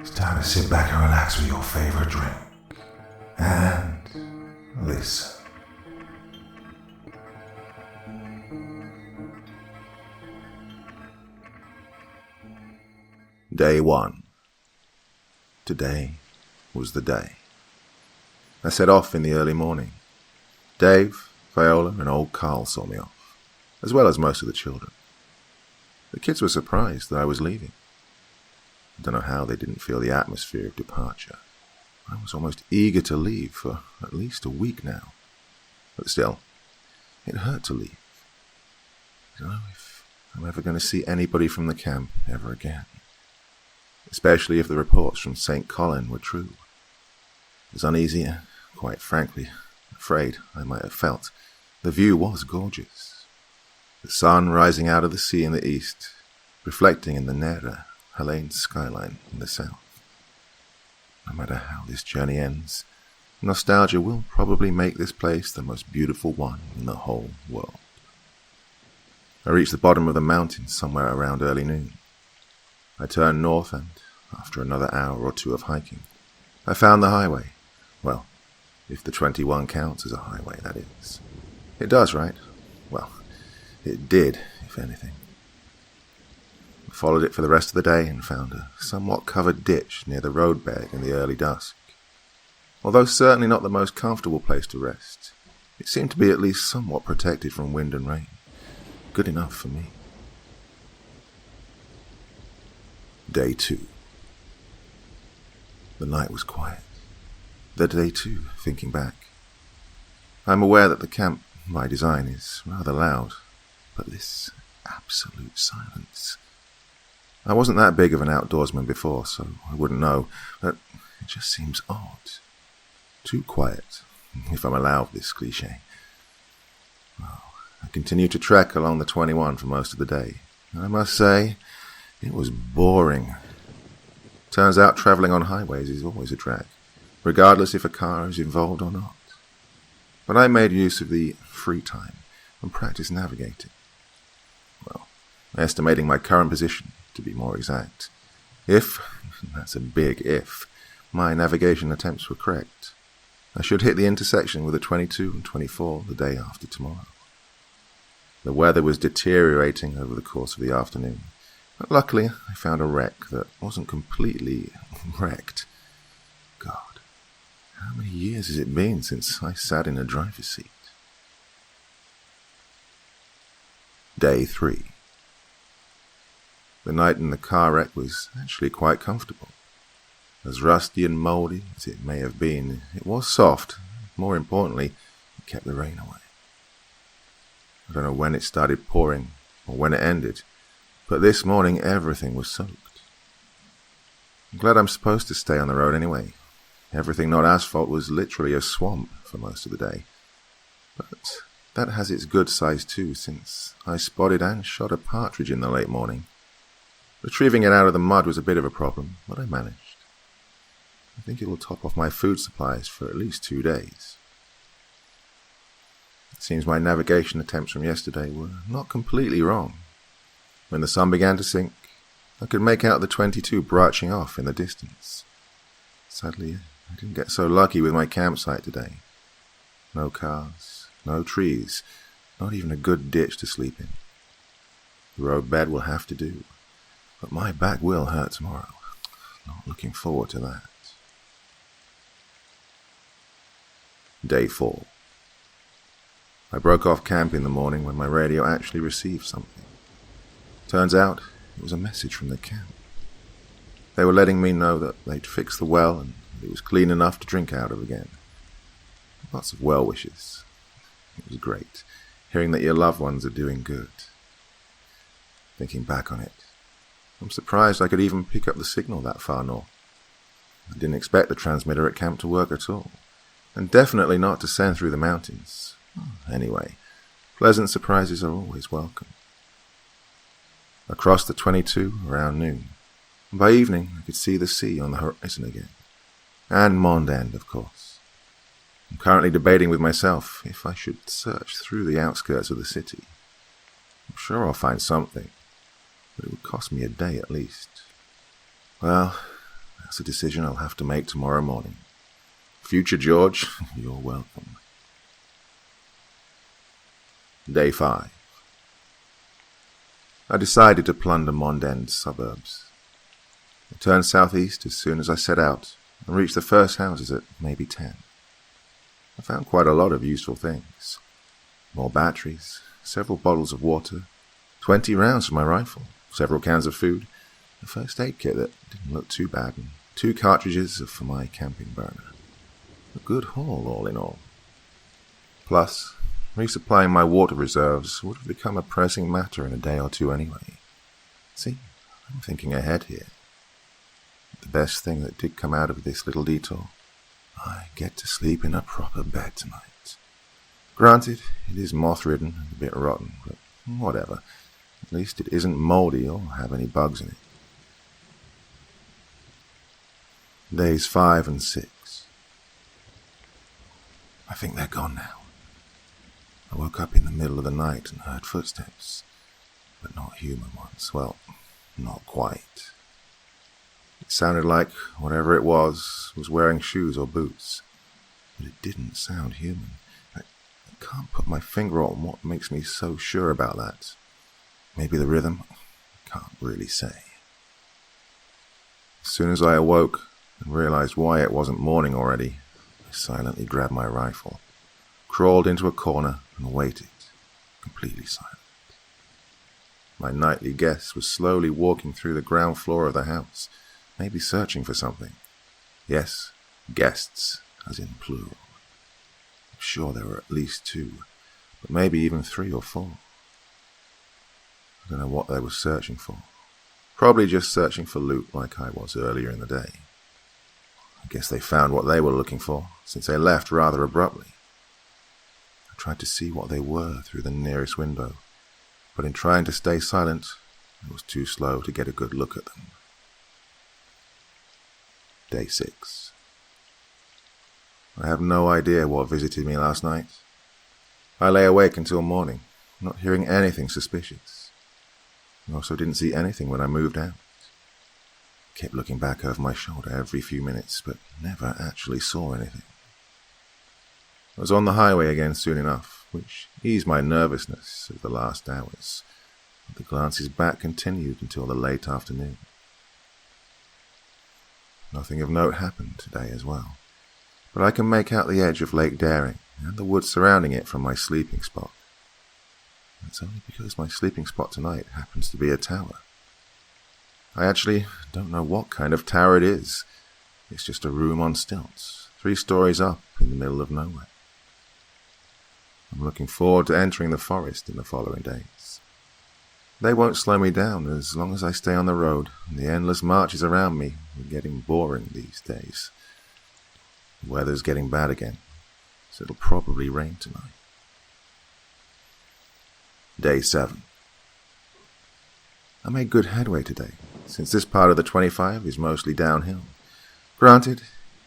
It's time to sit back and relax with your favorite drink. And listen. Day 1. Today was the day. I set off in the early morning. Dave, Viola, and old Carl saw me off, as well as most of the children. The kids were surprised that I was leaving. I don't know how they didn't feel the atmosphere of departure. I was almost eager to leave for at least a week now. But still, it hurt to leave. I don't know if I'm ever going to see anybody from the camp ever again. Especially if the reports from St. Colin were true. As uneasy, quite frankly, afraid I might have felt, the view was gorgeous. The sun rising out of the sea in the east, reflecting in the narrate skyline in the south. No matter how this journey ends, nostalgia will probably make this place the most beautiful one in the whole world. I reached the bottom of the mountain somewhere around early noon. I turned north and, after another hour or two of hiking, I found the highway. Well, if the 21 counts as a highway, that is. It does, right? Well, it did, if anything. I followed it for the rest of the day and found a somewhat covered ditch near the roadbed in the early dusk. Although certainly not the most comfortable place to rest, it seemed to be at least somewhat protected from wind and rain. Good enough for me. Day 2. The night was quiet. The day 2, thinking back. I'm aware that the camp, by design, is rather loud, but this absolute silence. I wasn't that big of an outdoorsman before, so I wouldn't know, but it just seems odd. Too quiet, if I'm allowed this cliché. Well, I continued to trek along the 21 for most of the day, and I must say, it was boring. Turns out travelling on highways is always a drag, regardless if a car is involved or not. But I made use of the free time and practiced navigating. Well, estimating my current position, to be more exact. If, that's a big if, my navigation attempts were correct, I should hit the intersection with the 22 and 24 the day after tomorrow. The weather was deteriorating over the course of the afternoon, but luckily I found a wreck that wasn't completely wrecked. God, how many years has it been since I sat in a driver's seat? Day 3. The night in the car wreck was actually quite comfortable. As rusty and mouldy as it may have been, it was soft. More importantly, it kept the rain away. I don't know when it started pouring or when it ended, but this morning everything was soaked. I'm glad I'm supposed to stay on the road anyway. Everything not asphalt was literally a swamp for most of the day. But that has its good side too, since I spotted and shot a partridge in the late morning. Retrieving it out of the mud was a bit of a problem, but I managed. I think it will top off my food supplies for at least 2 days. It seems my navigation attempts from yesterday were not completely wrong. When the sun began to sink, I could make out the 22 branching off in the distance. Sadly, I didn't get so lucky with my campsite today. No cars, no trees, not even a good ditch to sleep in. The road bed will have to do, but my back will hurt tomorrow. Not looking forward to that. Day 4. I broke off camp in the morning when my radio actually received something. Turns out, it was a message from the camp. They were letting me know that they'd fixed the well and it was clean enough to drink out of again. Lots of well wishes. It was great, hearing that your loved ones are doing good. Thinking back on it, I'm surprised I could even pick up the signal that far north. I didn't expect the transmitter at camp to work at all, and definitely not to send through the mountains. Anyway, pleasant surprises are always welcome. Across the 22 around noon, and by evening I could see the sea on the horizon again. And Mond End, of course. I'm currently debating with myself if I should search through the outskirts of the city. I'm sure I'll find something, but it would cost me a day at least. Well, That's a decision I'll have to make tomorrow morning. Future George, you're welcome. Day 5. I decided to plunder Mondayne's suburbs. I turned southeast as soon as I set out and reached the first houses at maybe 10. I found quite a lot of useful things. More batteries, several bottles of water, 20 rounds for my rifle, several cans of food, a first aid kit that didn't look too bad, and 2 cartridges for my camping burner. A good haul, all in all. Plus, resupplying my water reserves would have become a pressing matter in a day or two anyway. See, I'm thinking ahead here. The best thing that did come out of this little detour, I get to sleep in a proper bed tonight. Granted, it is moth-ridden and a bit rotten, but whatever. At least it isn't mouldy or have any bugs in it. Days 5 and 6. I think they're gone now. I woke up in the middle of the night and heard footsteps, but not human ones. Well, not quite. It sounded like whatever it was wearing shoes or boots, but it didn't sound human. I can't put my finger on what makes me so sure about that. Maybe the rhythm? I can't really say. As soon as I awoke and realized why it wasn't morning already, I silently grabbed my rifle, crawled into a corner and waited, completely silent. My nightly guest was slowly walking through the ground floor of the house, maybe searching for something. Yes, guests, as in plural. I'm sure there were at least 2, but maybe even 3 or 4. I don't know what they were searching for. Probably just searching for loot like I was earlier in the day. I guess they found what they were looking for, since they left rather abruptly. I tried to see what they were through the nearest window, but in trying to stay silent, I was too slow to get a good look at them. Day 6. I have no idea what visited me last night. I lay awake until morning, not hearing anything suspicious. I also didn't see anything when I moved out. I kept looking back over my shoulder every few minutes, but never actually saw anything. I was on the highway again soon enough, which eased my nervousness of the last hours, but the glances back continued until the late afternoon. Nothing of note happened today as well, but I can make out the edge of Lake Daring and the woods surrounding it from my sleeping spot. It's only because my sleeping spot tonight happens to be a tower. I actually don't know what kind of tower it is. It's just a room on stilts, 3 stories up in the middle of nowhere. I'm looking forward to entering the forest in the following days. They won't slow me down as long as I stay on the road, and the endless marches around me are getting boring these days. The weather's getting bad again, so it'll probably rain tonight. Day 7. I made good headway today, since this part of the 25 is mostly downhill. Granted,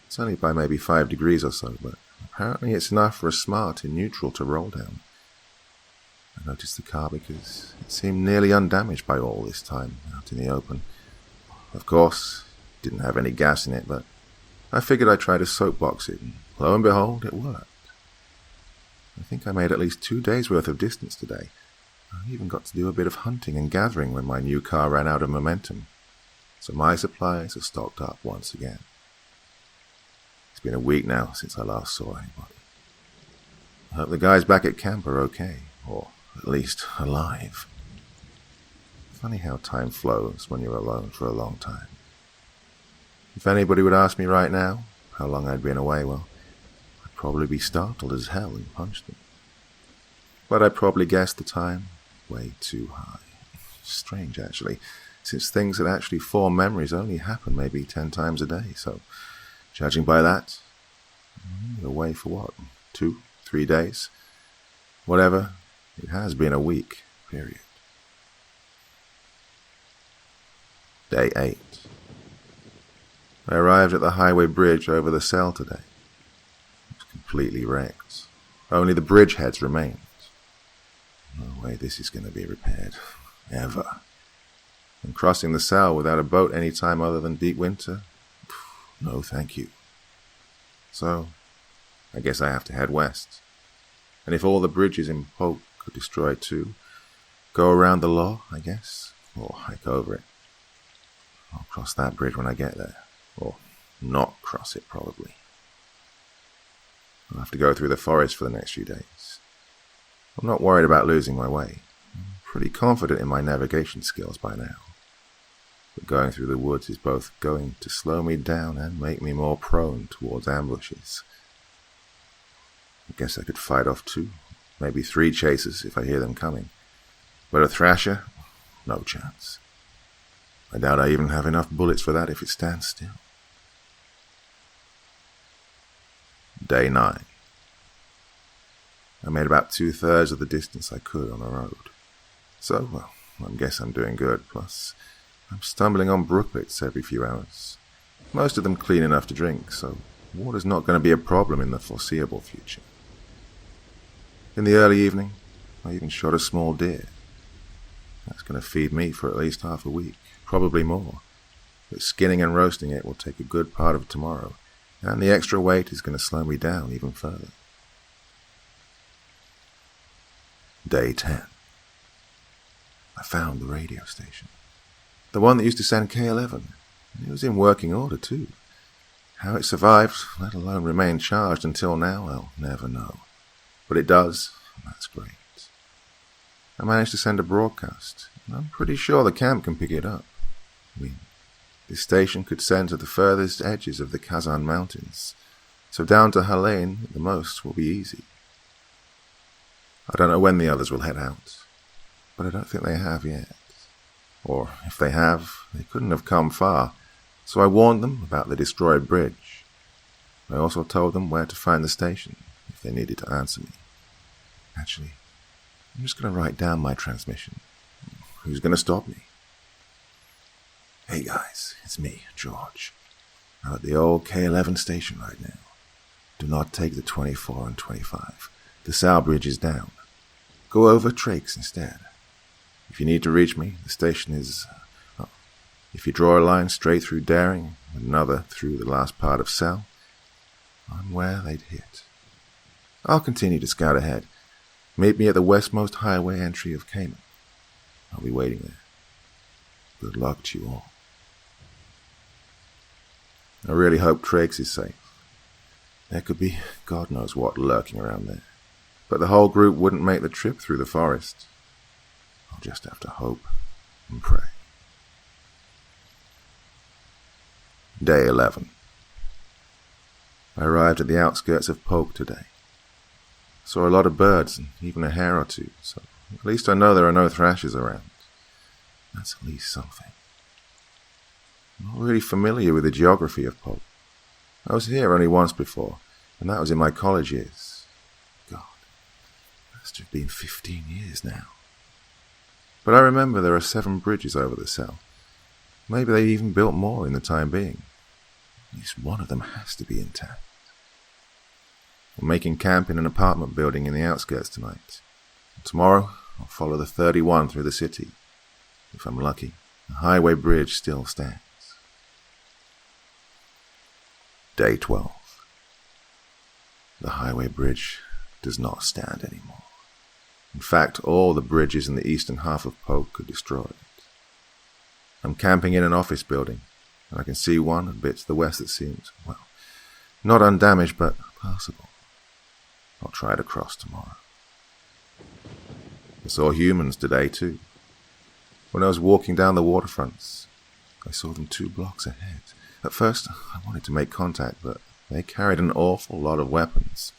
it's only by maybe 5 degrees or so, but apparently it's enough for a smart in neutral to roll down. I noticed the car because it seemed nearly undamaged by all this time out in the open. Of course, it didn't have any gas in it, but I figured I'd try to soapbox it, and lo and behold, it worked. I think I made at least 2 days' worth of distance today. I even got to do a bit of hunting and gathering when my new car ran out of momentum, so my supplies are stocked up once again. It's been a week now since I last saw anybody. I hope the guys back at camp are okay, or at least alive. Funny how time flows when you're alone for a long time. If anybody would ask me right now how long I'd been away, well, I'd probably be startled as hell and punch them. But I'd probably guess the time way too high. Strange, actually, since things that actually form memories only happen maybe 10 times a day, so judging by that, I'm away for what, 2, 3 days? Whatever, it has been a week, period. Day 8. I arrived at the highway bridge over the Selle today. It was completely wrecked. Only the bridgeheads remained. No way this is going to be repaired. Ever. And crossing the Selle without a boat any time other than deep winter? no thank you. So, I guess I have to head west. And if all the bridges in Poke are destroyed too, go around the law, I guess, or hike over it. I'll cross that bridge when I get there, or not cross it probably. I'll have to go through the forest for the next few days. I'm not worried about losing my way. I'm pretty confident in my navigation skills by now. But going through the woods is both going to slow me down and make me more prone towards ambushes. I guess I could fight off 2, maybe 3 chasers if I hear them coming. But a thrasher? No chance. I doubt I even have enough bullets for that if it stands still. Day 9. I made about 2/3 of the distance I could on the road. So, well, I guess I'm doing good. Plus, I'm stumbling on brooklets every few hours. Most of them clean enough to drink, so water's not going to be a problem in the foreseeable future. In the early evening, I even shot a small deer. That's going to feed me for at least half a week, probably more. But skinning and roasting it will take a good part of tomorrow, and the extra weight is going to slow me down even further. Day 10. I found the radio station. The one that used to send K11. It was in working order too. How it survived, let alone remained charged until now, I'll never know. But it does, and that's great. I managed to send a broadcast, and I'm pretty sure the camp can pick it up. I mean, this station could send to the furthest edges of the Kazan Mountains, so down to Helene at the most will be easy. I don't know when the others will head out, but I don't think they have yet. Or if they have, they couldn't have come far, so I warned them about the destroyed bridge. I also told them where to find the station if they needed to answer me. Actually, I'm just going to write down my transmission. Who's going to stop me? Hey guys, it's me, George. I'm at the old K11 station right now. Do not take the 24 and 25. The Sow Bridge is down. Go over Trakes instead. If you need to reach me, the station is... if you draw a line straight through Daring, and another through the last part of Sal, I'm where they'd hit. I'll continue to scout ahead. Meet me at the westmost highway entry of Cayman. I'll be waiting there. Good luck to you all. I really hope Trakes is safe. There could be God knows what lurking around there. But the whole group wouldn't make the trip through the forest. I'll just have to hope and pray. Day 11. I arrived at the outskirts of Poke today. Saw a lot of birds and even a hare or 2, so at least I know there are no thrashers around. That's at least something. I'm not really familiar with the geography of Poke. I was here only once before, and that was in my college years. God, it must have been 15 years now. But I remember there are 7 bridges over the Sal. Maybe they even built more in the time being. At least one of them has to be intact. I'm making camp in an apartment building in the outskirts tonight. Tomorrow, I'll follow the 31 through the city. If I'm lucky, the highway bridge still stands. Day 12. The highway bridge does not stand anymore. In fact, all the bridges in the eastern half of Poke are destroyed. I'm camping in an office building, and I can see one a bit to the west that seems, well, not undamaged, but passable. I'll try to cross tomorrow. I saw humans today, too. When I was walking down the waterfronts, I saw them 2 blocks ahead. At first, I wanted to make contact, but they carried an awful lot of weapons.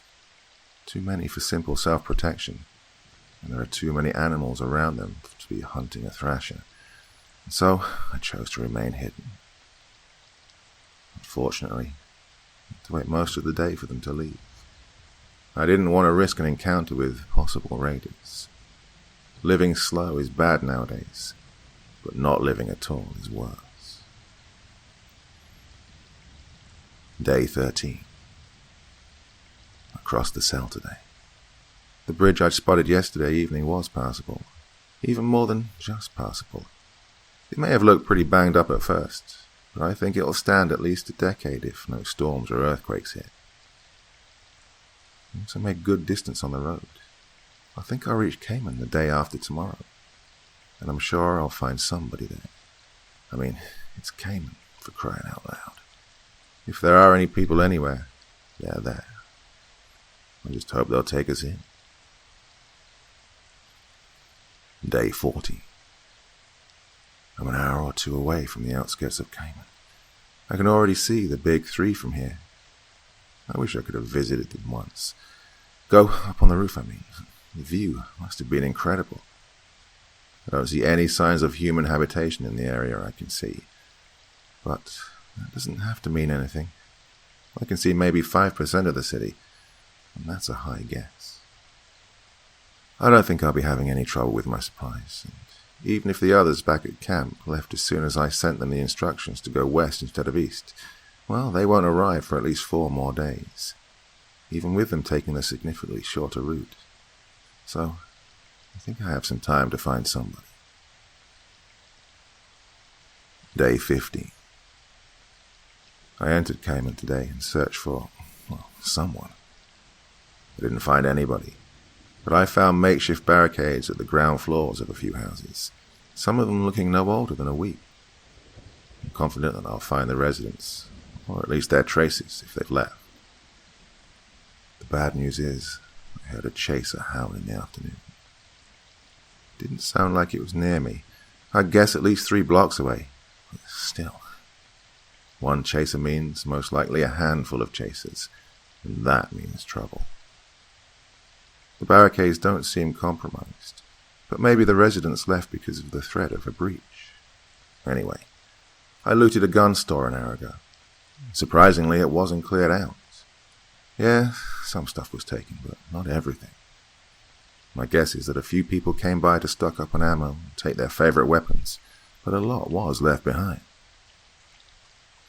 Too many for simple self-protection, and there are too many animals around them to be hunting a thrasher. And so, I chose to remain hidden. Unfortunately, I had to wait most of the day for them to leave. I didn't want to risk an encounter with possible raiders. Living slow is bad nowadays, but not living at all is worse. Day 13. I crossed the Sal today. The bridge I'd spotted yesterday evening was passable, even more than just passable. It may have looked pretty banged up at first, but I think it'll stand at least a decade if no storms or earthquakes hit. I also made good distance on the road. I think I'll reach Cayman the day after tomorrow, and I'm sure I'll find somebody there. I mean, it's Cayman, for crying out loud. If there are any people anywhere, they're there. I just hope they'll take us in. Day 40. I'm an hour or two away from the outskirts of Cayman. I can already see the big three from here. I wish I could have visited them once. Go up on the roof, I mean. The view must have been incredible. I don't see any signs of human habitation in the area I can see. But that doesn't have to mean anything. I can see maybe 5% of the city, and that's a high guess. I don't think I'll be having any trouble with my supplies, and even if the others back at camp left as soon as I sent them the instructions to go west instead of east, well, they won't arrive for at least 4 more days, even with them taking a significantly shorter route. So, I think I have some time to find somebody. Day 50. I entered Cayman today and searched for, someone. I didn't find anybody, but I found makeshift barricades at the ground floors of a few houses, some of them looking no older than a week. I'm confident that I'll find the residents, or at least their traces if they've left. The bad news is, I heard a chaser howl in the afternoon. It didn't sound like it was near me. I'd guess at least 3 blocks away, but still. One chaser means most likely a handful of chasers, and that means trouble. The barricades don't seem compromised, but maybe the residents left because of the threat of a breach. Anyway, I looted a gun store an hour ago. Surprisingly, it wasn't cleared out. Yeah, some stuff was taken, but not everything. My guess is that a few people came by to stock up on ammo and take their favorite weapons, but a lot was left behind.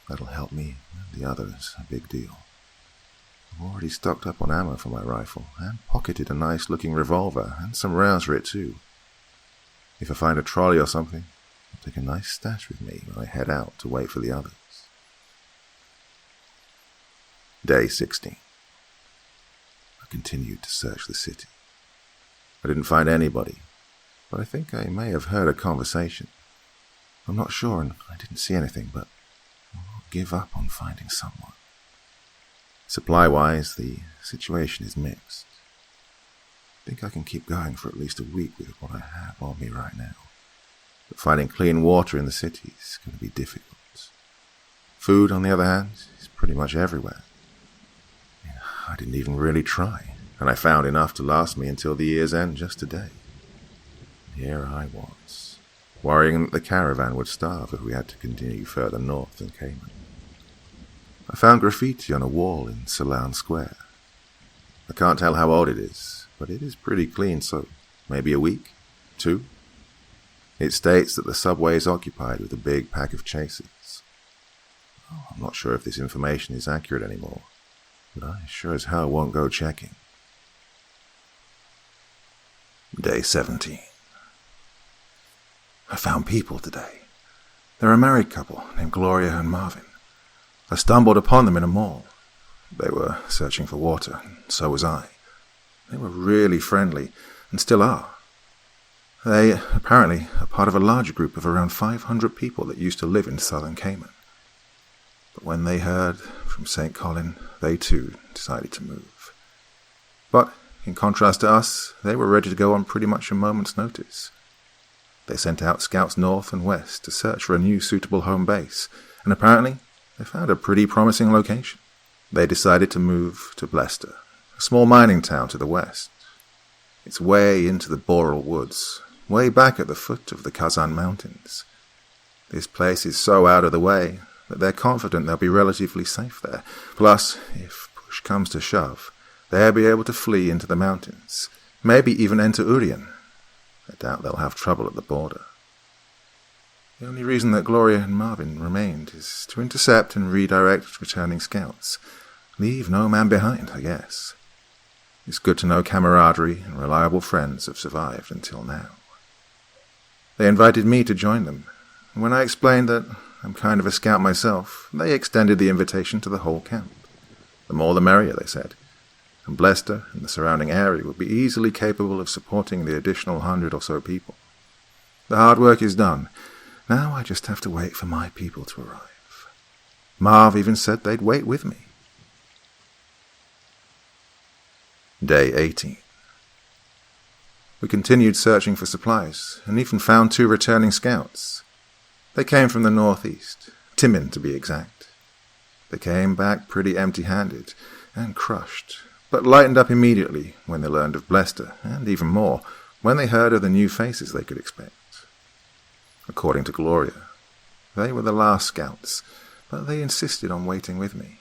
That'll help me and the others a big deal. I've already stocked up on ammo for my rifle, and pocketed a nice-looking revolver and some rounds for it too. If I find a trolley or something, I'll take a nice stash with me when I head out to wait for the others. Day 16. I continued to search the city. I didn't find anybody, but I think I may have heard a conversation. I'm not sure, and I didn't see anything, but I won't give up on finding someone. Supply-wise, the situation is mixed. I think I can keep going for at least a week with what I have on me right now, but finding clean water in the city is going to be difficult. Food, on the other hand, is pretty much everywhere. I didn't even really try, and I found enough to last me until the year's end just today. Here I was, worrying that the caravan would starve if we had to continue further north than Cayman. I found graffiti on a wall in Ceylon Square. I can't tell how old it is, but it is pretty clean, so maybe a week? 2? It states that the subway is occupied with a big pack of chasers. I'm not sure if this information is accurate anymore, but I sure as hell won't go checking. Day 17. I found people today. They're a married couple named Gloria and Marvin. I stumbled upon them in a mall. They were searching for water, and so was I. They were really friendly, and still are. They, apparently, are part of a larger group of around 500 people that used to live in southern Cayman. But when they heard from St. Colin, they too decided to move. But, in contrast to us, they were ready to go on pretty much a moment's notice. They sent out scouts north and west to search for a new suitable home base, and apparently they found a pretty promising location. They decided to move to Blester, a small mining town to the west. It's way into the Boreal Woods, way back at the foot of the Kazan Mountains. This place is so out of the way that they're confident they'll be relatively safe there. Plus, if push comes to shove, they'll be able to flee into the mountains, maybe even enter Urian. I doubt they'll have trouble at the border. The only reason that Gloria and Marvin remained is to intercept and redirect returning scouts. Leave no man behind, I guess. It's good to know camaraderie and reliable friends have survived until now. They invited me to join them, and when I explained that I'm kind of a scout myself, they extended the invitation to the whole camp. The more the merrier, they said, and Blester and the surrounding area would be easily capable of supporting the additional 100 or so people. The hard work is done. Now I just have to wait for my people to arrive. Marv even said they'd wait with me. Day 18. We continued searching for supplies, and even found 2 returning scouts. They came from the northeast, Timmin to be exact. They came back pretty empty-handed and crushed, but lightened up immediately when they learned of Blester, and even more, when they heard of the new faces they could expect. According to Gloria, they were the last scouts, but they insisted on waiting with me.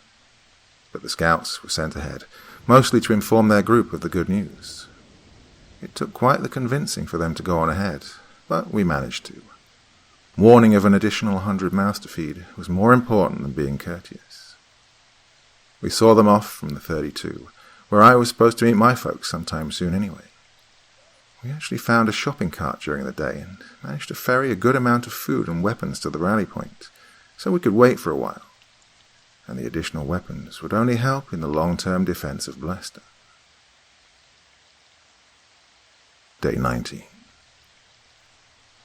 But the scouts were sent ahead, mostly to inform their group of the good news. It took quite the convincing for them to go on ahead, but we managed to. Warning of an additional 100 mouths to feed was more important than being courteous. We saw them off from the 32, where I was supposed to meet my folks sometime soon anyway. We actually found a shopping cart during the day and managed to ferry a good amount of food and weapons to the rally point, so we could wait for a while. And the additional weapons would only help in the long-term defense of Blester. Day 19.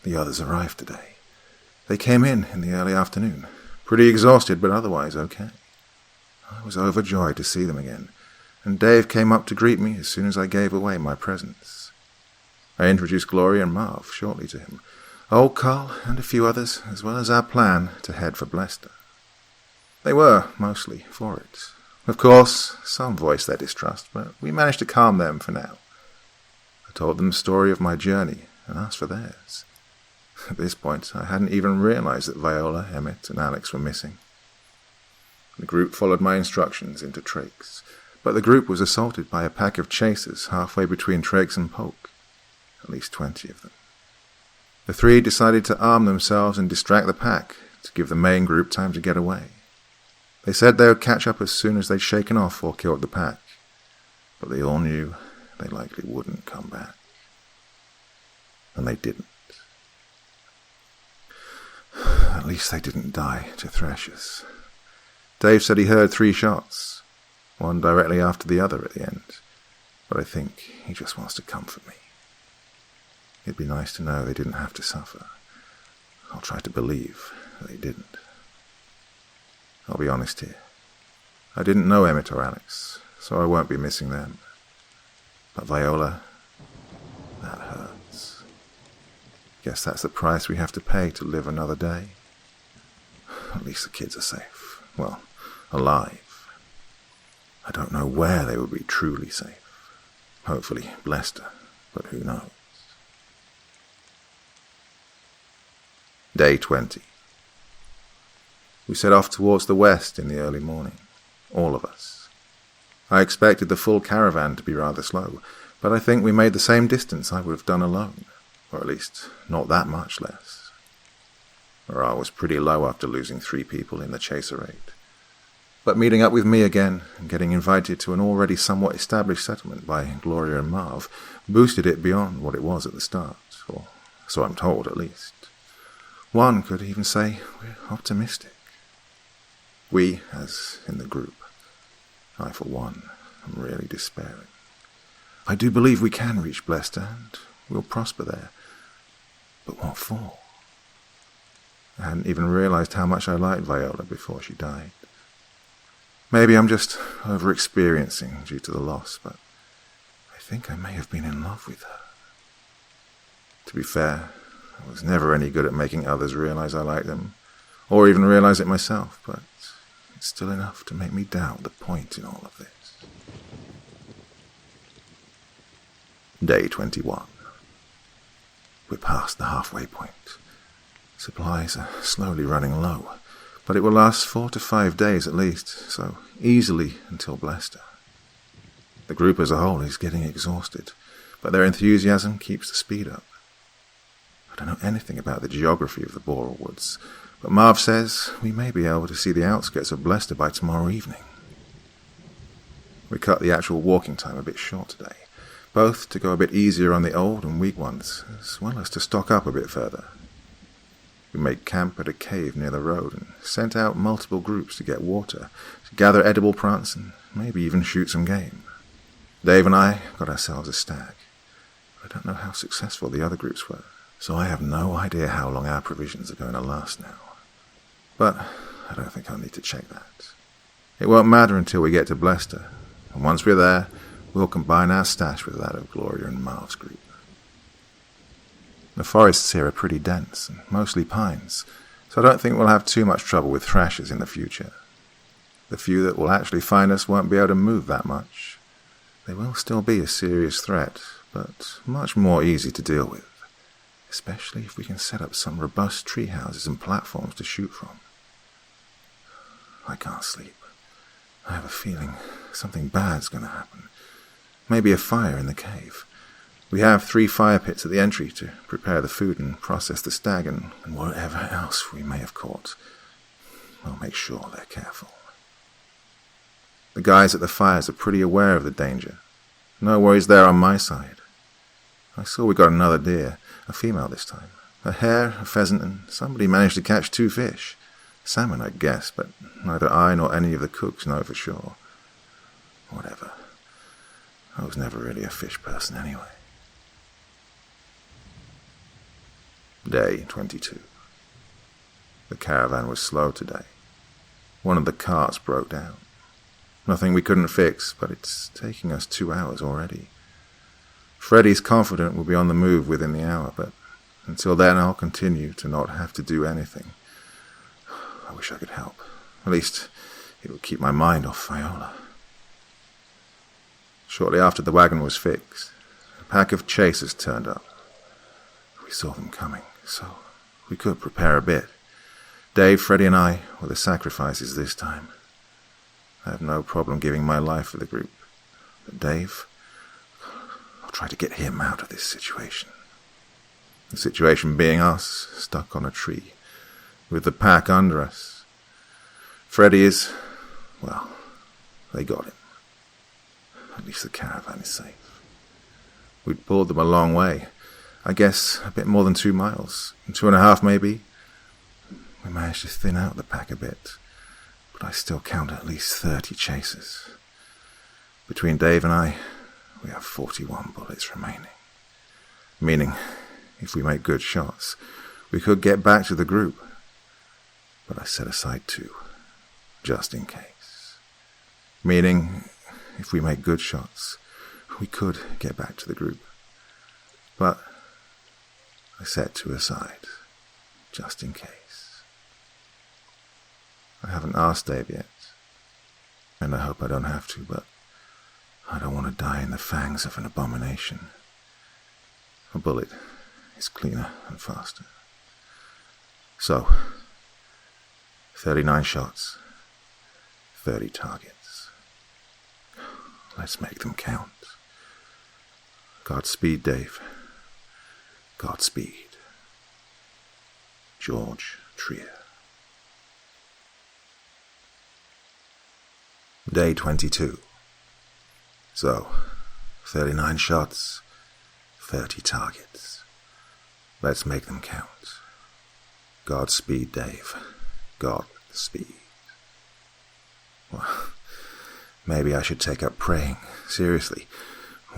The others arrived today. They came in the early afternoon, pretty exhausted but otherwise okay. I was overjoyed to see them again, and Dave came up to greet me as soon as I gave away my presents. I introduced Gloria and Marv shortly to him, old Carl and a few others, as well as our plan to head for Blester. They were, mostly, for it. Of course, some voiced their distrust, but we managed to calm them for now. I told them the story of my journey and asked for theirs. At this point, I hadn't even realized that Viola, Emmett, and Alex were missing. The group followed my instructions into Trakes, but the group was assaulted by a pack of chasers halfway between Trakes and Polk, at least 20 of them. The 3 decided to arm themselves and distract the pack to give the main group time to get away. They said they would catch up as soon as they'd shaken off or killed the pack, but they all knew they likely wouldn't come back. And they didn't. At least they didn't die to threshers. Dave said he heard 3 shots, one directly after the other at the end, but I think he just wants to comfort me. It'd be nice to know they didn't have to suffer. I'll try to believe they didn't. I'll be honest here. I didn't know Emmett or Alex, so I won't be missing them. But Viola, that hurts. Guess that's the price we have to pay to live another day. At least the kids are safe. Well, alive. I don't know where they would be truly safe. Hopefully Blester, but who knows. Day 20. We set off towards the west in the early morning, all of us. I expected the full caravan to be rather slow, but I think we made the same distance I would have done alone, or at least not that much less. Morale was pretty low after losing 3 people in the chaser raid. But meeting up with me again and getting invited to an already somewhat established settlement by Gloria and Marv boosted it beyond what it was at the start, or so I'm told at least. One could even say we're optimistic. We, as in the group. I, for one, am really despairing. I do believe we can reach Blester, and we'll prosper there. But what for? I hadn't even realized how much I liked Viola before she died. Maybe I'm just over-experiencing due to the loss, but I think I may have been in love with her. To be fair, I was never any good at making others realize I like them, or even realize it myself, but it's still enough to make me doubt the point in all of this. Day 21. We're past the halfway point. Supplies are slowly running low, but it will last 4 to 5 days at least, so easily until Blester. The group as a whole is getting exhausted, but their enthusiasm keeps the speed up. I don't know anything about the geography of the Boral Woods, but Marv says we may be able to see the outskirts of Blester by tomorrow evening. We cut the actual walking time a bit short today, both to go a bit easier on the old and weak ones, as well as to stock up a bit further. We made camp at a cave near the road and sent out multiple groups to get water, to gather edible plants, and maybe even shoot some game. Dave and I got ourselves a stag. I don't know how successful the other groups were, so I have no idea how long our provisions are going to last now. But I don't think I'll need to check that. It won't matter until we get to Blester, and once we're there, we'll combine our stash with that of Gloria and Marv's group. The forests here are pretty dense, and mostly pines, so I don't think we'll have too much trouble with thrashers in the future. The few that will actually find us won't be able to move that much. They will still be a serious threat, but much more easy to deal with, especially if we can set up some robust tree houses and platforms to shoot from. I can't sleep. I have a feeling something bad's going to happen. Maybe a fire in the cave. We have 3 fire pits at the entry to prepare the food and process the stag and whatever else we may have caught. I'll make sure they're careful. The guys at the fires are pretty aware of the danger. No worries there on my side. I saw we got another deer, a female this time. A hare, a pheasant, and somebody managed to catch 2 fish. Salmon, I guess, but neither I nor any of the cooks know for sure. Whatever. I was never really a fish person anyway. Day 22. The caravan was slow today. One of the carts broke down. Nothing we couldn't fix, but it's taking us 2 hours already. Freddy's confident we'll be on the move within the hour, but until then I'll continue to not have to do anything. I wish I could help. At least it would keep my mind off Viola. Shortly after the wagon was fixed, a pack of chasers turned up. We saw them coming, so we could prepare a bit. Dave, Freddy, and I were the sacrifices this time. I have no problem giving my life for the group, but Dave, I'll try to get him out of this situation. The situation being us, stuck on a tree, with the pack under us. Freddy is, well, they got him. At least the caravan is safe. We'd pulled them a long way. I guess a bit more than 2 miles, 2.5 maybe. We managed to thin out the pack a bit, but I still count at least 30 chasers. Between Dave and I, we have 41 bullets remaining. Meaning, if we make good shots, we could get back to the group. But I set aside 2, just in case. Meaning, if we make good shots, we could get back to the group. But I set 2 aside, just in case. I haven't asked Dave yet, and I hope I don't have to, but I don't want to die in the fangs of an abomination. A bullet is cleaner and faster. So, 39 shots, 30 targets. Let's make them count. Godspeed, Dave. Godspeed. George Trier. Day 22. So, 39 shots, 30 targets. Let's make them count. Godspeed, Dave. Godspeed. Well, maybe I should take up praying. Seriously,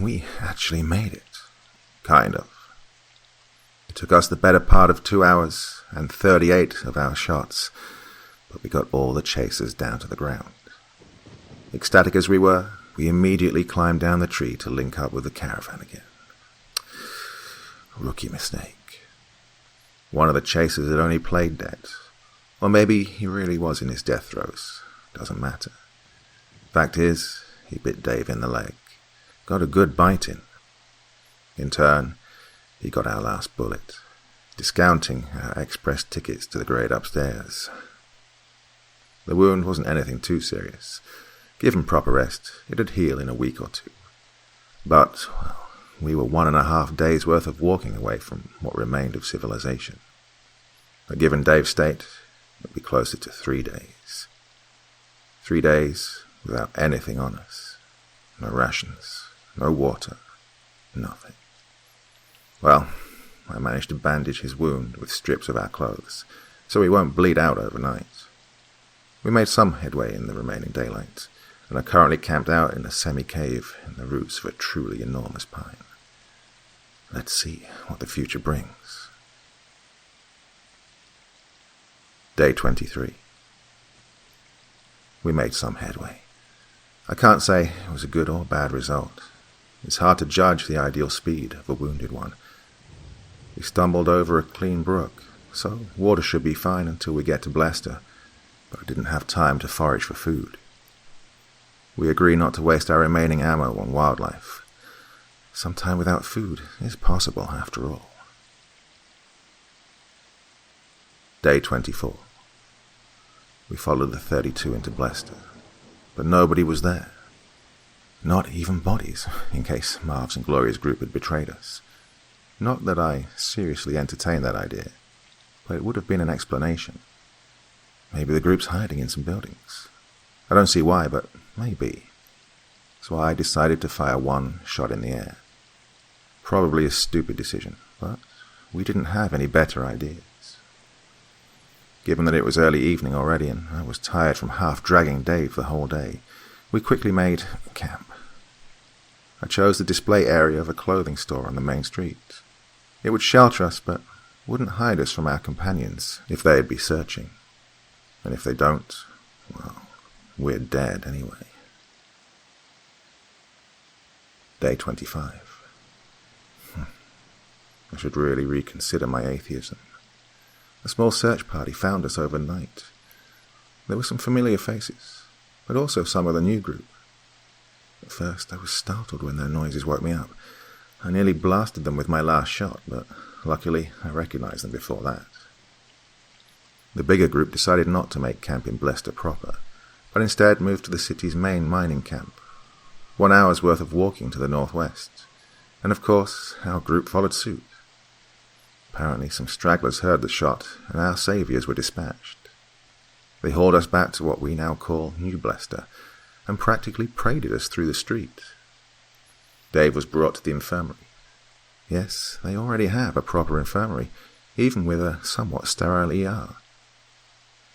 we actually made it. Kind of. It took us the better part of 2 hours and 38 of our shots, but we got all the chasers down to the ground. Ecstatic as we were, we immediately climbed down the tree to link up with the caravan again. Rookie mistake. One of the chasers had only played dead. Or maybe he really was in his death throes. Doesn't matter. Fact is, he bit Dave in the leg. Got a good bite in. In turn, he got our last bullet, discounting our express tickets to the grade upstairs. The wound wasn't anything too serious. Given proper rest, it'd heal in a week or 2. But, well, we were 1.5 days' worth of walking away from what remained of civilization. But given Dave's state, it'd be closer to 3 days. 3 days without anything on us. No rations, no water, nothing. Well, I managed to bandage his wound with strips of our clothes, so he won't bleed out overnight. We made some headway in the remaining daylight, and are currently camped out in a semi-cave in the roots of a truly enormous pine. Let's see what the future brings. Day 23. We made some headway. I can't say it was a good or bad result. It's hard to judge the ideal speed of a wounded one. We stumbled over a clean brook, so water should be fine until we get to Blester, but I didn't have time to forage for food. We agree not to waste our remaining ammo on wildlife. Some time without food is possible after all. Day 24. We followed the 32 into Blester, but nobody was there. Not even bodies, in case Marv's and Gloria's group had betrayed us. Not that I seriously entertained that idea, but it would have been an explanation. Maybe the group's hiding in some buildings. I don't see why, but maybe. So I decided to fire one shot in the air. Probably a stupid decision, but we didn't have any better ideas. Given that it was early evening already and I was tired from half-dragging Dave the whole day, we quickly made camp. I chose the display area of a clothing store on the main street. It would shelter us, but wouldn't hide us from our companions if they'd be searching. And if they don't, well, we're dead anyway. Day 25. I should really reconsider my atheism. A small search party found us overnight. There were some familiar faces, but also some of the new group. At first I was startled when their noises woke me up. I nearly blasted them with my last shot, but luckily I recognized them before that. The bigger group decided not to make camp in Blester proper, but instead moved to the city's main mining camp. 1 hour's worth of walking to the northwest, and of course our group followed suit. Apparently some stragglers heard the shot, and our saviours were dispatched. They hauled us back to what we now call New Blester, and practically paraded us through the street. Dave was brought to the infirmary. Yes, they already have a proper infirmary, even with a somewhat sterile ER.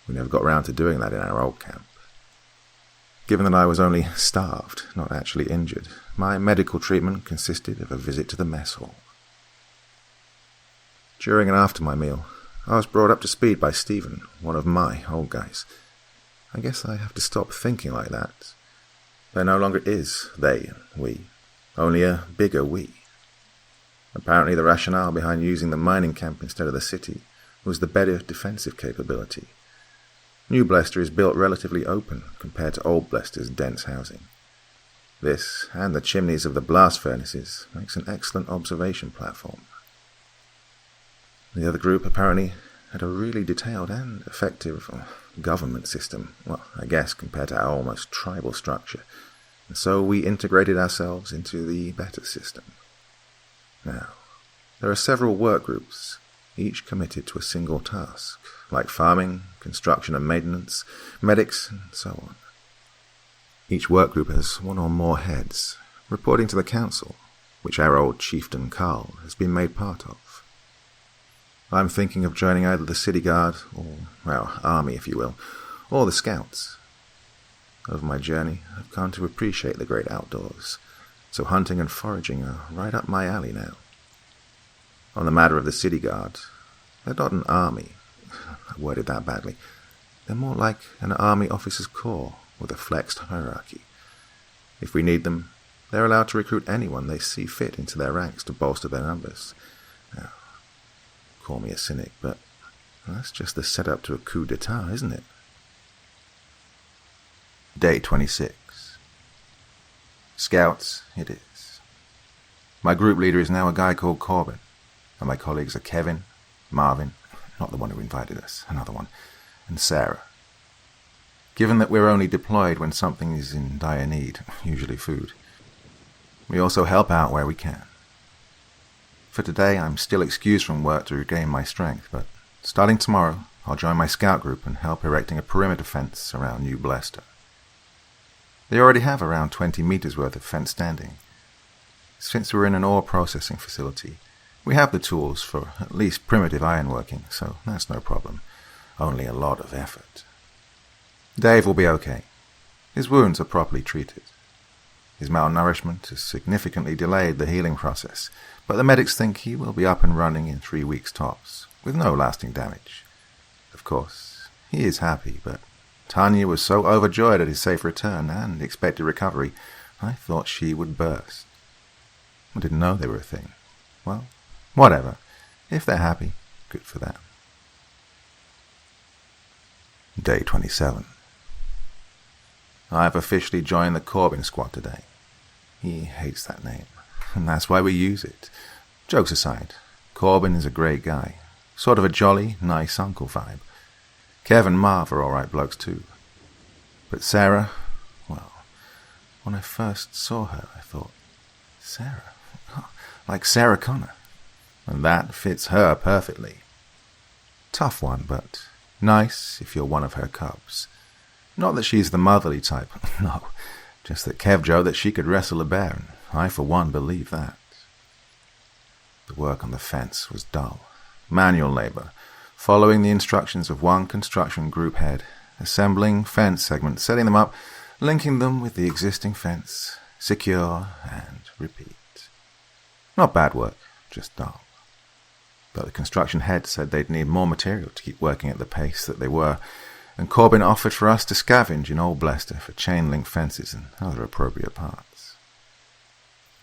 We never got round to doing that in our old camp. Given that I was only starved, not actually injured, my medical treatment consisted of a visit to the mess hall. During and after my meal, I was brought up to speed by Stephen, one of my old guys. I guess I have to stop thinking like that. There no longer is they and we, only a bigger we. Apparently the rationale behind using the mining camp instead of the city was the better defensive capability. New Blester is built relatively open compared to old Blester's dense housing. This, and the chimneys of the blast furnaces, makes an excellent observation platform. The other group apparently had a really detailed and effective government system, well, I guess compared to our almost tribal structure, and so we integrated ourselves into the better system. Now, there are several work groups, each committed to a single task, like farming, construction and maintenance, medics, and so on. Each work group has one or more heads, reporting to the council, which our old chieftain Carl has been made part of. I'm thinking of joining either the city guard, or our army if you will, or the scouts. Over my journey, I've come to appreciate the great outdoors, so hunting and foraging are right up my alley now. On the matter of the city guard, they're not an army. I worded that badly. They're more like an army officers' corps with a flexed hierarchy. If we need them, they're allowed to recruit anyone they see fit into their ranks to bolster their numbers. Now, call me a cynic, but that's just the setup to a coup d'etat, isn't it? Day 26. Scouts, it is. My group leader is now a guy called Corbin, and my colleagues are Kevin, Marvin, not the one who invited us, another one, and Sarah. Given that we're only deployed when something is in dire need, usually food, we also help out where we can. For today, I'm still excused from work to regain my strength, but starting tomorrow, I'll join my scout group and help erecting a perimeter fence around New Blester. They already have around 20 meters worth of fence standing. Since we're in an ore processing facility, We have the tools for at least primitive ironworking, so that's no problem. Only a lot of effort. Dave will be okay. His wounds are properly treated. His malnourishment has significantly delayed the healing process, but the medics think he will be up and running in 3 weeks tops, with no lasting damage. Of course, he is happy, but Tanya was so overjoyed at his safe return and expected recovery, I thought she would burst. I didn't know they were a thing. Well, whatever. If they're happy, good for them. Day 27. I have officially joined the Corbin squad today. He hates that name, and that's why we use it. Jokes aside, Corbin is a great guy. Sort of a jolly, nice uncle vibe. Kev and Marv are alright blokes too. But Sarah, well, when I first saw her, I thought, Sarah? Like Sarah Connor. And that fits her perfectly. Tough one, but nice if you're one of her cubs. Not that she's the motherly type, no. Just that Kev joked that she could wrestle a bear, and I for one believe that. The work on the fence was dull. Manual labor, following the instructions of one construction group head, assembling fence segments, setting them up, linking them with the existing fence, secure, and repeat. Not bad work, just dull. But the construction head said they'd need more material to keep working at the pace that they were, and Corbin offered for us to scavenge in Old Blester for chain-link fences and other appropriate parts.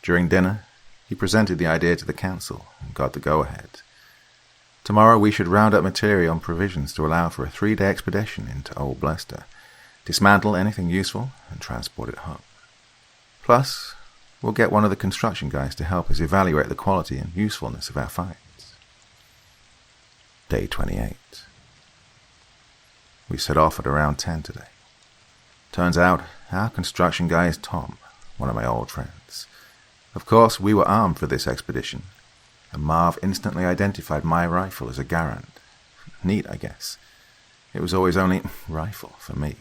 During dinner, he presented the idea to the council and got the go-ahead. Tomorrow we should round up material and provisions to allow for a 3-day expedition into Old Blester, dismantle anything useful, and transport it home. Plus, we'll get one of the construction guys to help us evaluate the quality and usefulness of our finds. Day 28. We set off at around 10 today. Turns out, our construction guy is Tom, one of my old friends. Of course, we were armed for this expedition, and Marv instantly identified my rifle as a Garand. Neat, I guess. It was always only rifle for me.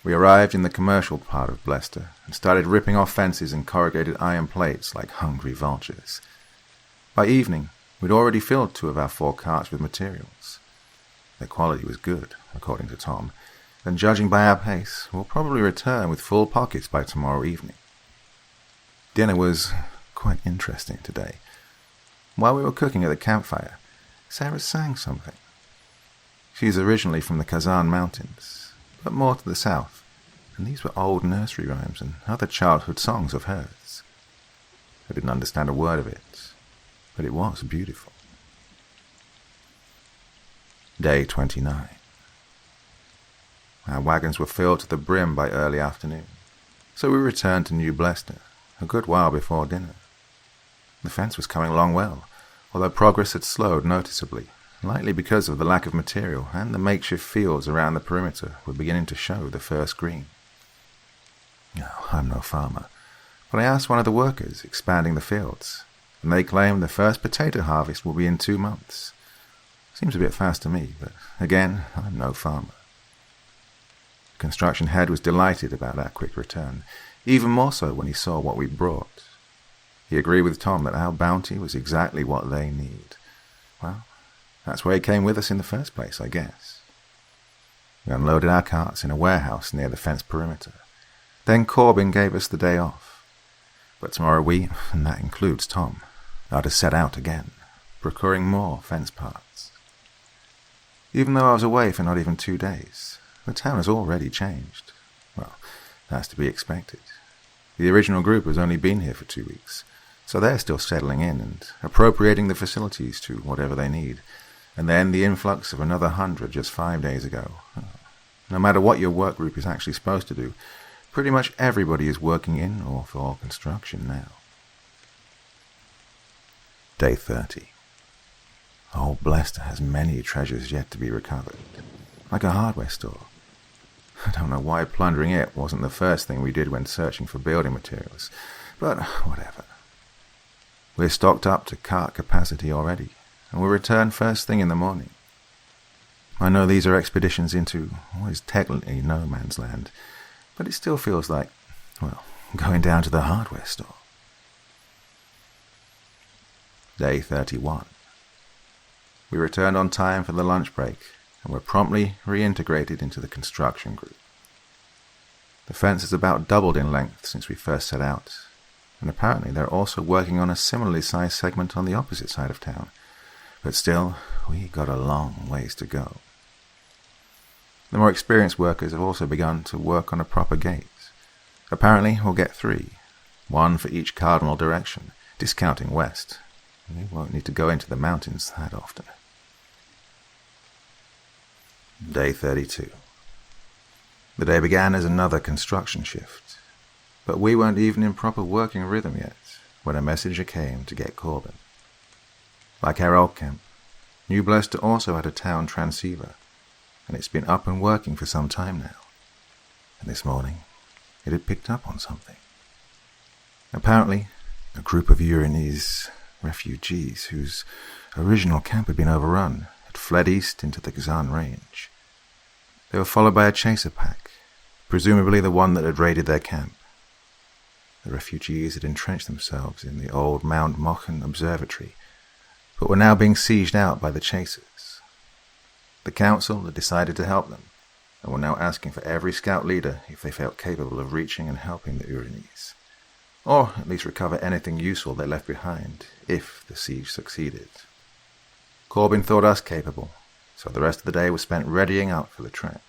We arrived in the commercial part of Blester and started ripping off fences and corrugated iron plates like hungry vultures. By evening, we'd already filled 2 of our 4 carts with materials. Their quality was good, according to Tom, and judging by our pace, we'll probably return with full pockets by tomorrow evening. Dinner was quite interesting today. While we were cooking at the campfire, Sarah sang something. She's originally from the Kazan Mountains, but more to the south, and these were old nursery rhymes and other childhood songs of hers. I didn't understand a word of it, but it was beautiful. Day 29. Our wagons were filled to the brim by early afternoon, so we returned to New Blester a good while before dinner. The fence was coming along well, although progress had slowed noticeably, likely because of the lack of material, and the makeshift fields around the perimeter were beginning to show the first green. Oh, I'm no farmer, but I asked one of the workers expanding the fields, and they claim the first potato harvest will be in 2 months. Seems a bit fast to me, but again, I'm no farmer. The construction head was delighted about our quick return, even more so when he saw what we brought. He agreed with Tom that our bounty was exactly what they need. Well, that's why he came with us in the first place, I guess. We unloaded our carts in a warehouse near the fence perimeter. Then Corbin gave us the day off. But tomorrow we, and that includes Tom, are to set out again, procuring more fence parts. Even though I was away for not even 2 days, the town has already changed. Well, that's to be expected. The original group has only been here for 2 weeks, so they're still settling in and appropriating the facilities to whatever they need. And then the influx of another 100 just 5 days ago. No matter what your work group is actually supposed to do, pretty much everybody is working in or for construction now. Day 30. Old Blester has many treasures yet to be recovered, like a hardware store. I don't know why plundering it wasn't the first thing we did when searching for building materials, but whatever. We're stocked up to cart capacity already, and we'll return first thing in the morning. I know these are expeditions into what is technically no man's land, but it still feels like, well, going down to the hardware store. Day 31. We returned on time for the lunch break and were promptly reintegrated into the construction group. The fence has about doubled in length since we first set out, and apparently they're also working on a similarly sized segment on the opposite side of town. But still, we got a long ways to go. The more experienced workers have also begun to work on a proper gate. Apparently, we'll get 3, 1 for each cardinal direction, discounting west. We won't need to go into the mountains that often. Day 32. The day began as another construction shift, but we weren't even in proper working rhythm yet when a messenger came to get Corbin. Like our old camp, New Blester also had a town transceiver, and it's been up and working for some time now. And this morning, it had picked up on something. Apparently, a group of Uranese refugees whose original camp had been overrun had fled east into the Xan range. They were followed by a chaser pack, presumably the one that had raided their camp. The refugees had entrenched themselves in the old Mount Mochen observatory, but were now being sieged out by the chasers. The council had decided to help them, and were now asking for every scout leader if they felt capable of reaching and helping the Uranese, or at least recover anything useful they left behind if the siege succeeded. Corbin thought us capable, so the rest of the day was spent readying up for the trek.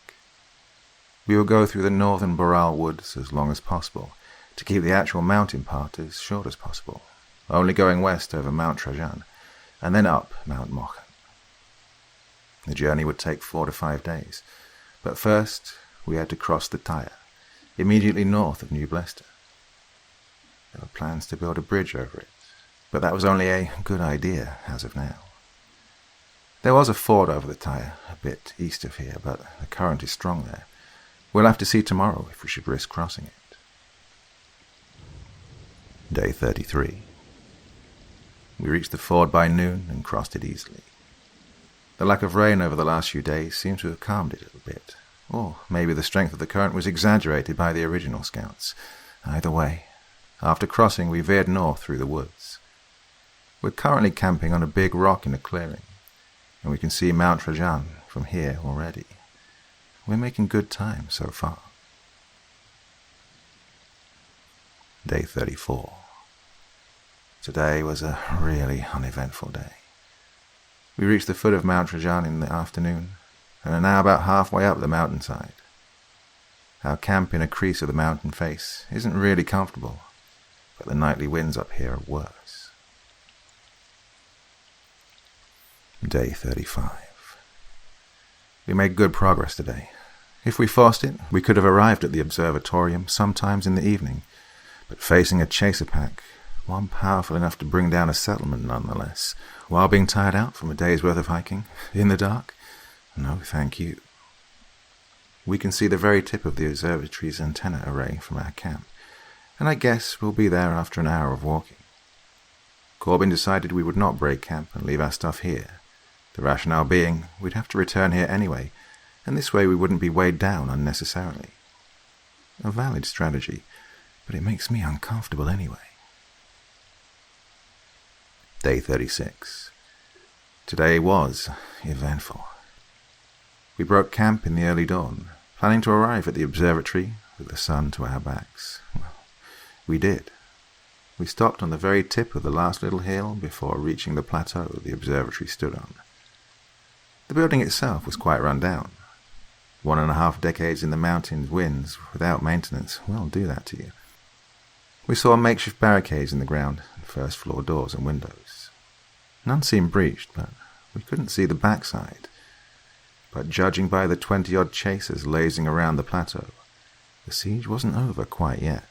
We would go through the northern Boral woods as long as possible, to keep the actual mountain part as short as possible, only going west over Mount Trajan, and then up Mount Mochen. The journey would take 4 to 5 days, but first we had to cross the Taya, immediately north of New Blester. There were plans to build a bridge over it, but that was only a good idea as of now. There was a ford over the Taya, a bit east of here, but the current is strong there. We'll have to see tomorrow if we should risk crossing it. Day 33. We reached the ford by noon and crossed it easily. The lack of rain over the last few days seemed to have calmed it a little bit, or maybe the strength of the current was exaggerated by the original scouts. Either way, after crossing we veered north through the woods. We're currently camping on a big rock in a clearing, and we can see Mount Trajan from here already. We're making good time so far. Day 34. Today was a really uneventful day. We reached the foot of Mount Trajan in the afternoon, and are now about halfway up the mountainside. Our camp in a crease of the mountain face isn't really comfortable, but the nightly winds up here are worse. Day 35. We made good progress today. If we forced it, we could have arrived at the observatorium sometimes in the evening, but facing a chaser pack, one powerful enough to bring down a settlement nonetheless, while being tired out from a day's worth of hiking, in the dark, no thank you. We can see the very tip of the observatory's antenna array from our camp, and I guess we'll be there after an hour of walking. Corbin decided we would not break camp and leave our stuff here, the rationale being we'd have to return here anyway, and this way we wouldn't be weighed down unnecessarily. A valid strategy, but it makes me uncomfortable anyway. Day 36. Today was eventful. We broke camp in the early dawn, planning to arrive at the observatory with the sun to our backs. Well, we did. We stopped on the very tip of the last little hill before reaching the plateau the observatory stood on. The building itself was quite run down. 1.5 decades in the mountains winds without maintenance will do that to you. We saw makeshift barricades in the ground and first floor doors and windows. None seemed breached, but we couldn't see the backside. But judging by the 20-odd chasers lazing around the plateau, the siege wasn't over quite yet.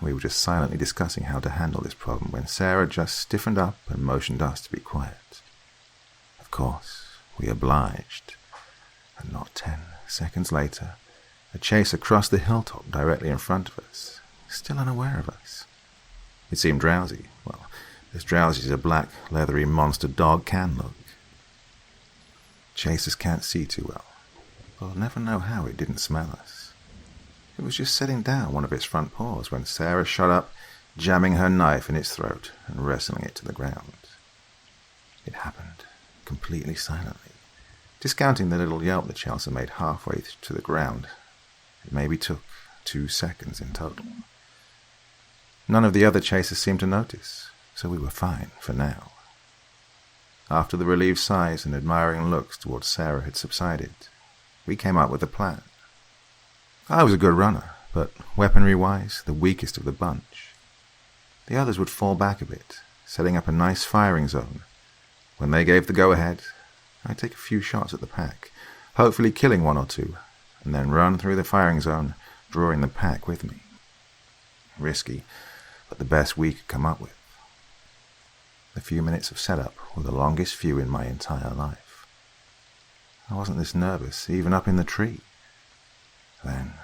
We were just silently discussing how to handle this problem when Sarah just stiffened up and motioned us to be quiet. Of course, we obliged, and not 10 seconds later, a chaser crossed the hilltop directly in front of us, still unaware of us. It seemed drowsy, well, as drowsy as a black, leathery monster dog can look. Chasers can't see too well. We'll never know how it didn't smell us. It was just setting down one of its front paws when Sarah shot up jamming her knife in its throat and wrestling it to the ground. It happened completely silently. Discounting the little yelp that Chelsea made halfway to the ground, it maybe took 2 seconds in total. None of the other chasers seemed to notice, so we were fine for now. After the relieved sighs and admiring looks towards Sarah had subsided, we came up with a plan. I was a good runner, but weaponry-wise, the weakest of the bunch. The others would fall back a bit, setting up a nice firing zone. When they gave the go-ahead, I'd take a few shots at the pack, hopefully killing 1 or 2, and then run through the firing zone, drawing the pack with me. Risky, but the best we could come up with. The few minutes of setup were the longest few in my entire life. I wasn't this nervous, even up in the tree. Then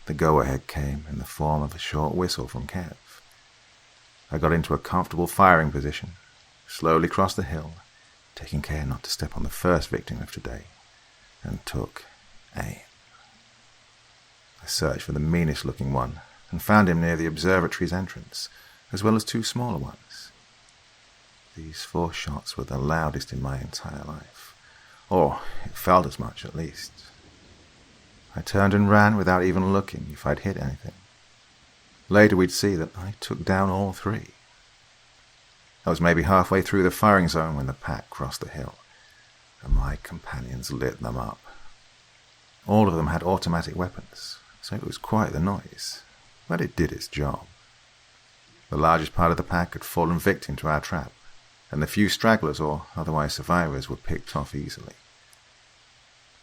the go-ahead came in the form of a short whistle from Kev. I got into a comfortable firing position, slowly crossed the hill, taking care not to step on the first victim of today, and took aim. I searched for the meanest-looking one and found him near the observatory's entrance, as well as 2 smaller ones. These 4 shots were the loudest in my entire life, or it felt as much at least. I turned and ran without even looking if I'd hit anything. Later we'd see that I took down all 3. I was maybe halfway through the firing zone when the pack crossed the hill, and my companions lit them up. All of them had automatic weapons, so it was quite the noise, but it did its job. The largest part of the pack had fallen victim to our trap, and the few stragglers or otherwise survivors were picked off easily.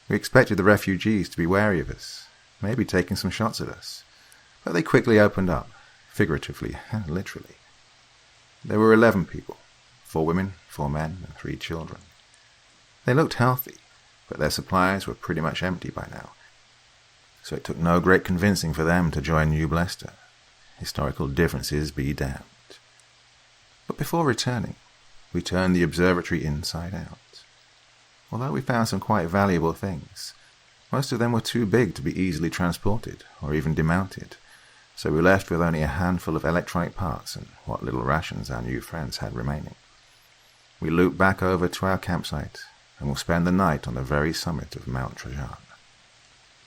We expected the refugees to be wary of us, maybe taking some shots at us, but they quickly opened up, figuratively and literally. There were 11 people, 4 women, 4 men, and 3 children. They looked healthy, but their supplies were pretty much empty by now, so it took no great convincing for them to join New Blester. Historical differences be damned. But before returning, we turned the observatory inside out. Although we found some quite valuable things, most of them were too big to be easily transported or even demounted, so we left with only a handful of electronic parts and what little rations our new friends had remaining. We looped back over to our campsite and will spend the night on the very summit of Mount Trajan.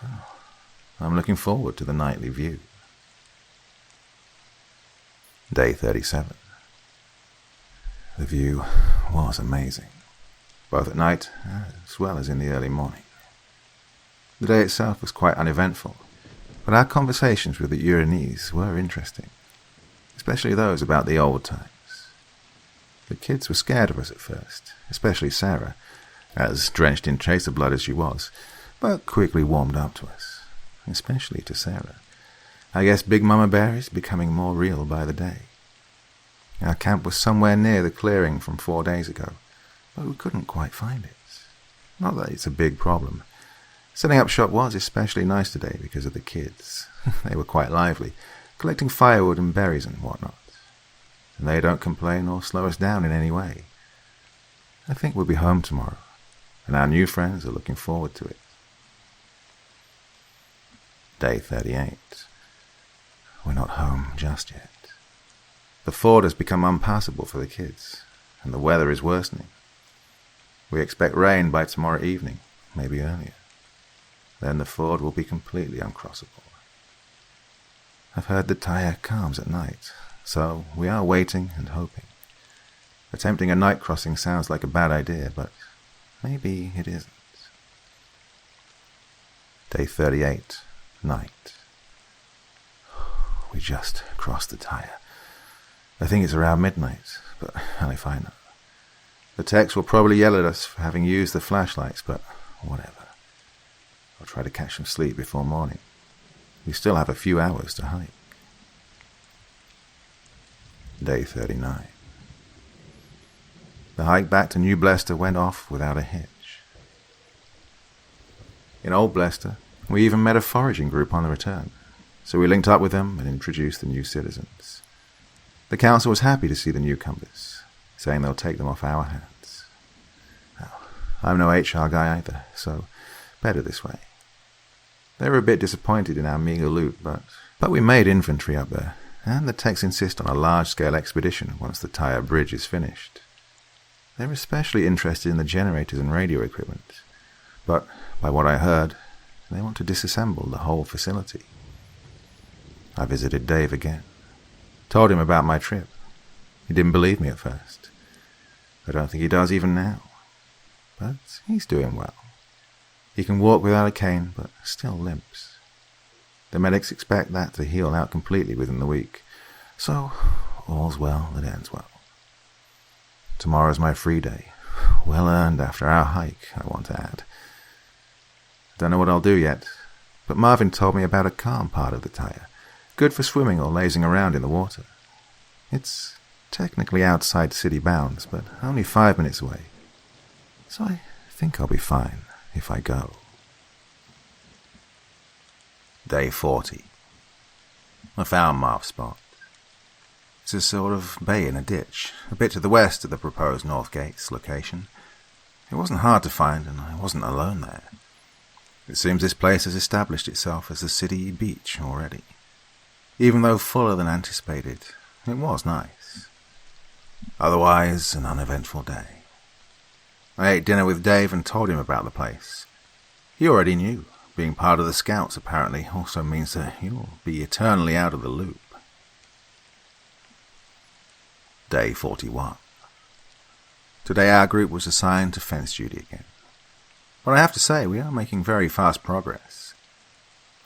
Oh, I'm looking forward to the nightly view. Day 37. The view was amazing, both at night as well as in the early morning. The day itself was quite uneventful, but our conversations with the Uranese were interesting, especially those about the old times. The kids were scared of us at first, especially Sarah, as drenched in chaser blood as she was, but quickly warmed up to us, especially to Sarah. I guess Big Mama Bear is becoming more real by the day. Our camp was somewhere near the clearing from 4 days ago, but we couldn't quite find it. Not that it's a big problem. Setting up shop was especially nice today because of the kids. They were quite lively, collecting firewood and berries and whatnot. And they don't complain or slow us down in any way. I think we'll be home tomorrow, and our new friends are looking forward to it. Day 38. We're not home just yet. The ford has become unpassable for the kids, and the weather is worsening. We expect rain by tomorrow evening, maybe earlier. Then the ford will be completely uncrossable. I've heard the Taya calms at night, so we are waiting and hoping. Attempting a night crossing sounds like a bad idea, but maybe it isn't. Day 38. Night. We just crossed the Taya. I think it's around midnight, but hell if I know. The techs will probably yell at us for having used the flashlights, but whatever. I'll try to catch some sleep before morning. We still have a few hours to hike. Day 39. The hike back to New Blester went off without a hitch. In Old Blester, we even met a foraging group on the return, so we linked up with them and introduced the new citizens. The council was happy to see the newcomers, saying they'll take them off our hands. Well, I'm no HR guy either, so better this way. They were a bit disappointed in our meager loot, but we made infantry up there, and the techs insist on a large-scale expedition once the Tyre Bridge is finished. They're especially interested in the generators and radio equipment, but by what I heard, they want to disassemble the whole facility. I visited Dave again, told him about my trip. He didn't believe me at first. I don't think he does even now, but he's doing well. He can walk without a cane, but still limps. The medics expect that to heal out completely within the week, so all's well that ends well. Tomorrow's my free day, well earned after our hike, I want to add. Don't know what I'll do yet, but Marvin told me about a calm part of the Tyre, good for swimming or lazing around in the water. It's technically outside city bounds, but only 5 minutes away, so I think I'll be fine if I go. Day 40. I found Marv's spot. It's a sort of bay in a ditch, a bit to the west of the proposed North Gates location. It wasn't hard to find, and I wasn't alone there. It seems this place has established itself as a city beach already. Even though fuller than anticipated, it was nice. Otherwise, an uneventful day. I ate dinner with Dave and told him about the place. He already knew. Being part of the Scouts apparently also means that you'll be eternally out of the loop. Day 41. Today our group was assigned to fence duty again. But I have to say, we are making very fast progress.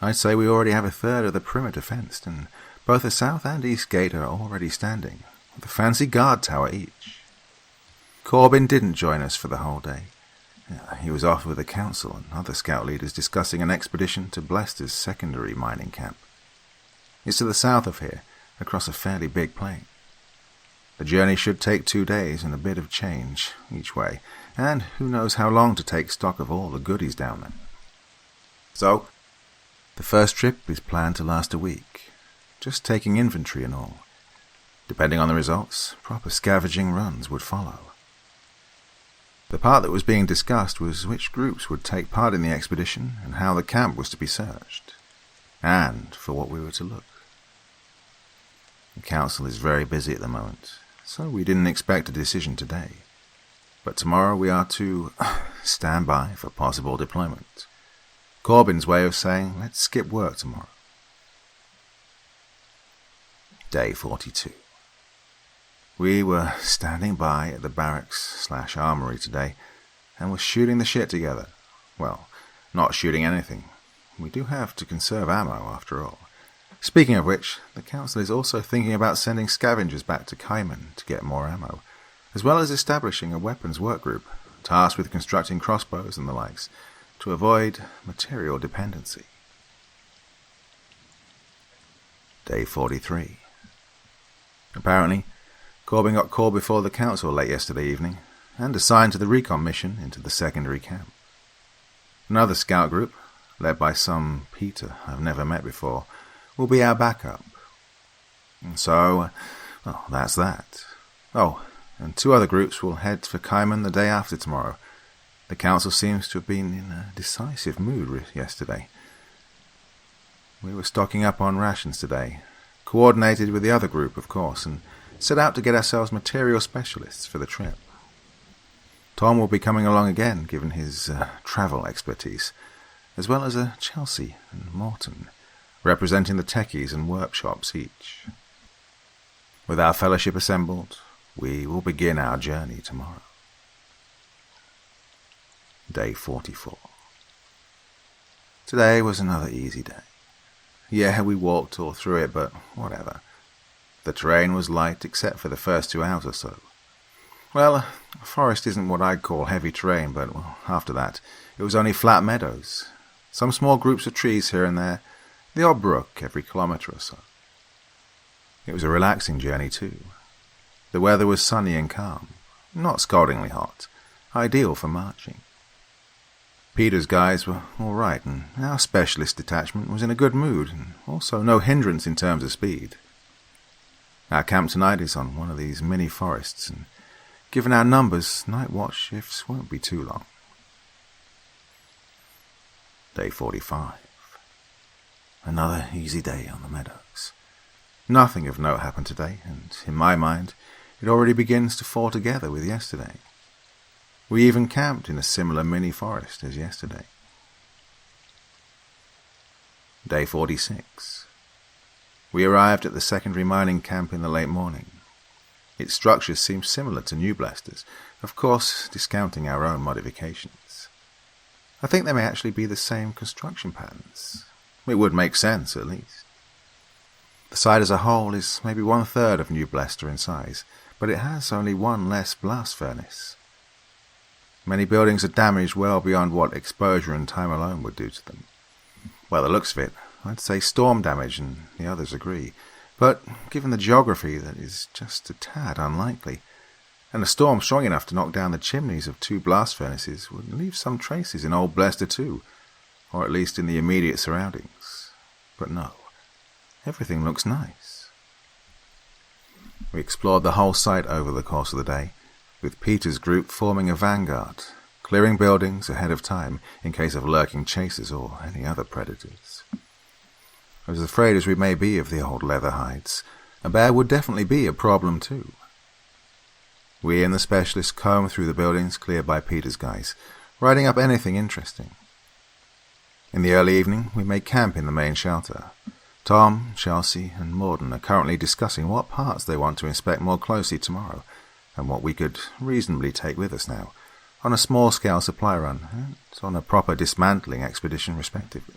I'd say we already have a third of the perimeter fenced, and both the south and east gate are already standing, with a fancy guard tower each. Corbin didn't join us for the whole day. He was off with the council and other scout leaders discussing an expedition to Blester's secondary mining camp. It's to the south of here, across a fairly big plain. The journey should take 2 days and a bit of change each way, and who knows how long to take stock of all the goodies down there. So, the first trip is planned to last a week, just taking inventory and all. Depending on the results, proper scavenging runs would follow. The part that was being discussed was which groups would take part in the expedition and how the camp was to be searched, and for what we were to look. The council is very busy at the moment, so we didn't expect a decision today. But tomorrow we are to stand by for possible deployment. Corbin's way of saying, let's skip work tomorrow. Day 42. We were standing by at the barracks/armory today, and were shooting the shit together. Well, not shooting anything. We do have to conserve ammo, after all. Speaking of which, the council is also thinking about sending scavengers back to Creepen to get more ammo, as well as establishing a weapons work group, tasked with constructing crossbows and the likes, to avoid material dependency. Day 43. Apparently, Corbin got called before the council late yesterday evening, and assigned to the recon mission into the secondary camp. Another scout group, led by some Peter I've never met before, will be our backup. And so, that's that. Oh, and 2 other groups will head for Creepen the day after tomorrow. The council seems to have been in a decisive mood yesterday. We were stocking up on rations today, coordinated with the other group, of course, and set out to get ourselves material specialists for the trip. Tom will be coming along again, given his travel expertise, as well as Chelsea and Morton, representing the techies and workshops each. With our fellowship assembled, we will begin our journey tomorrow. Day 44. Today was another easy day. Yeah, we walked all through it, but whatever. The terrain was light except for the first 2 hours or so. Well, a forest isn't what I'd call heavy terrain, but after that, it was only flat meadows. Some small groups of trees here and there, the odd brook every kilometre or so. It was a relaxing journey too. The weather was sunny and calm, not scaldingly hot, ideal for marching. Peter's guys were all right, and our specialist detachment was in a good mood, and also no hindrance in terms of speed. Our camp tonight is on one of these mini forests, and given our numbers, night watch shifts won't be too long. Day 45. Another easy day on the meadows. Nothing of note happened today, and in my mind, it already begins to fall together with yesterday. We even camped in a similar mini-forest as yesterday. Day 46. We arrived at the secondary mining camp in the late morning. Its structure seems similar to New Blaster's, of course discounting our own modifications. I think they may actually be the same construction patterns. It would make sense, at least. The site as a whole is maybe 1/3 of New Blaster in size, but it has only one less blast furnace. Many buildings are damaged well beyond what exposure and time alone would do to them. By the looks of it, I'd say storm damage, and the others agree. But given the geography, that is just a tad unlikely. And a storm strong enough to knock down the chimneys of 2 blast furnaces would leave some traces in Old Blaster too, or at least in the immediate surroundings. But no, everything looks nice. We explored the whole site over the course of the day, with Peter's group forming a vanguard, clearing buildings ahead of time in case of lurking chasers or any other predators. As afraid as we may be of the old leather hides, a bear would definitely be a problem too. We and the specialist combed through the buildings cleared by Peter's guys, writing up anything interesting. In the early evening, we made camp in the main shelter. Tom, Chelsea, and Morden are currently discussing what parts they want to inspect more closely tomorrow, and what we could reasonably take with us now, on a small-scale supply run, and on a proper dismantling expedition respectively.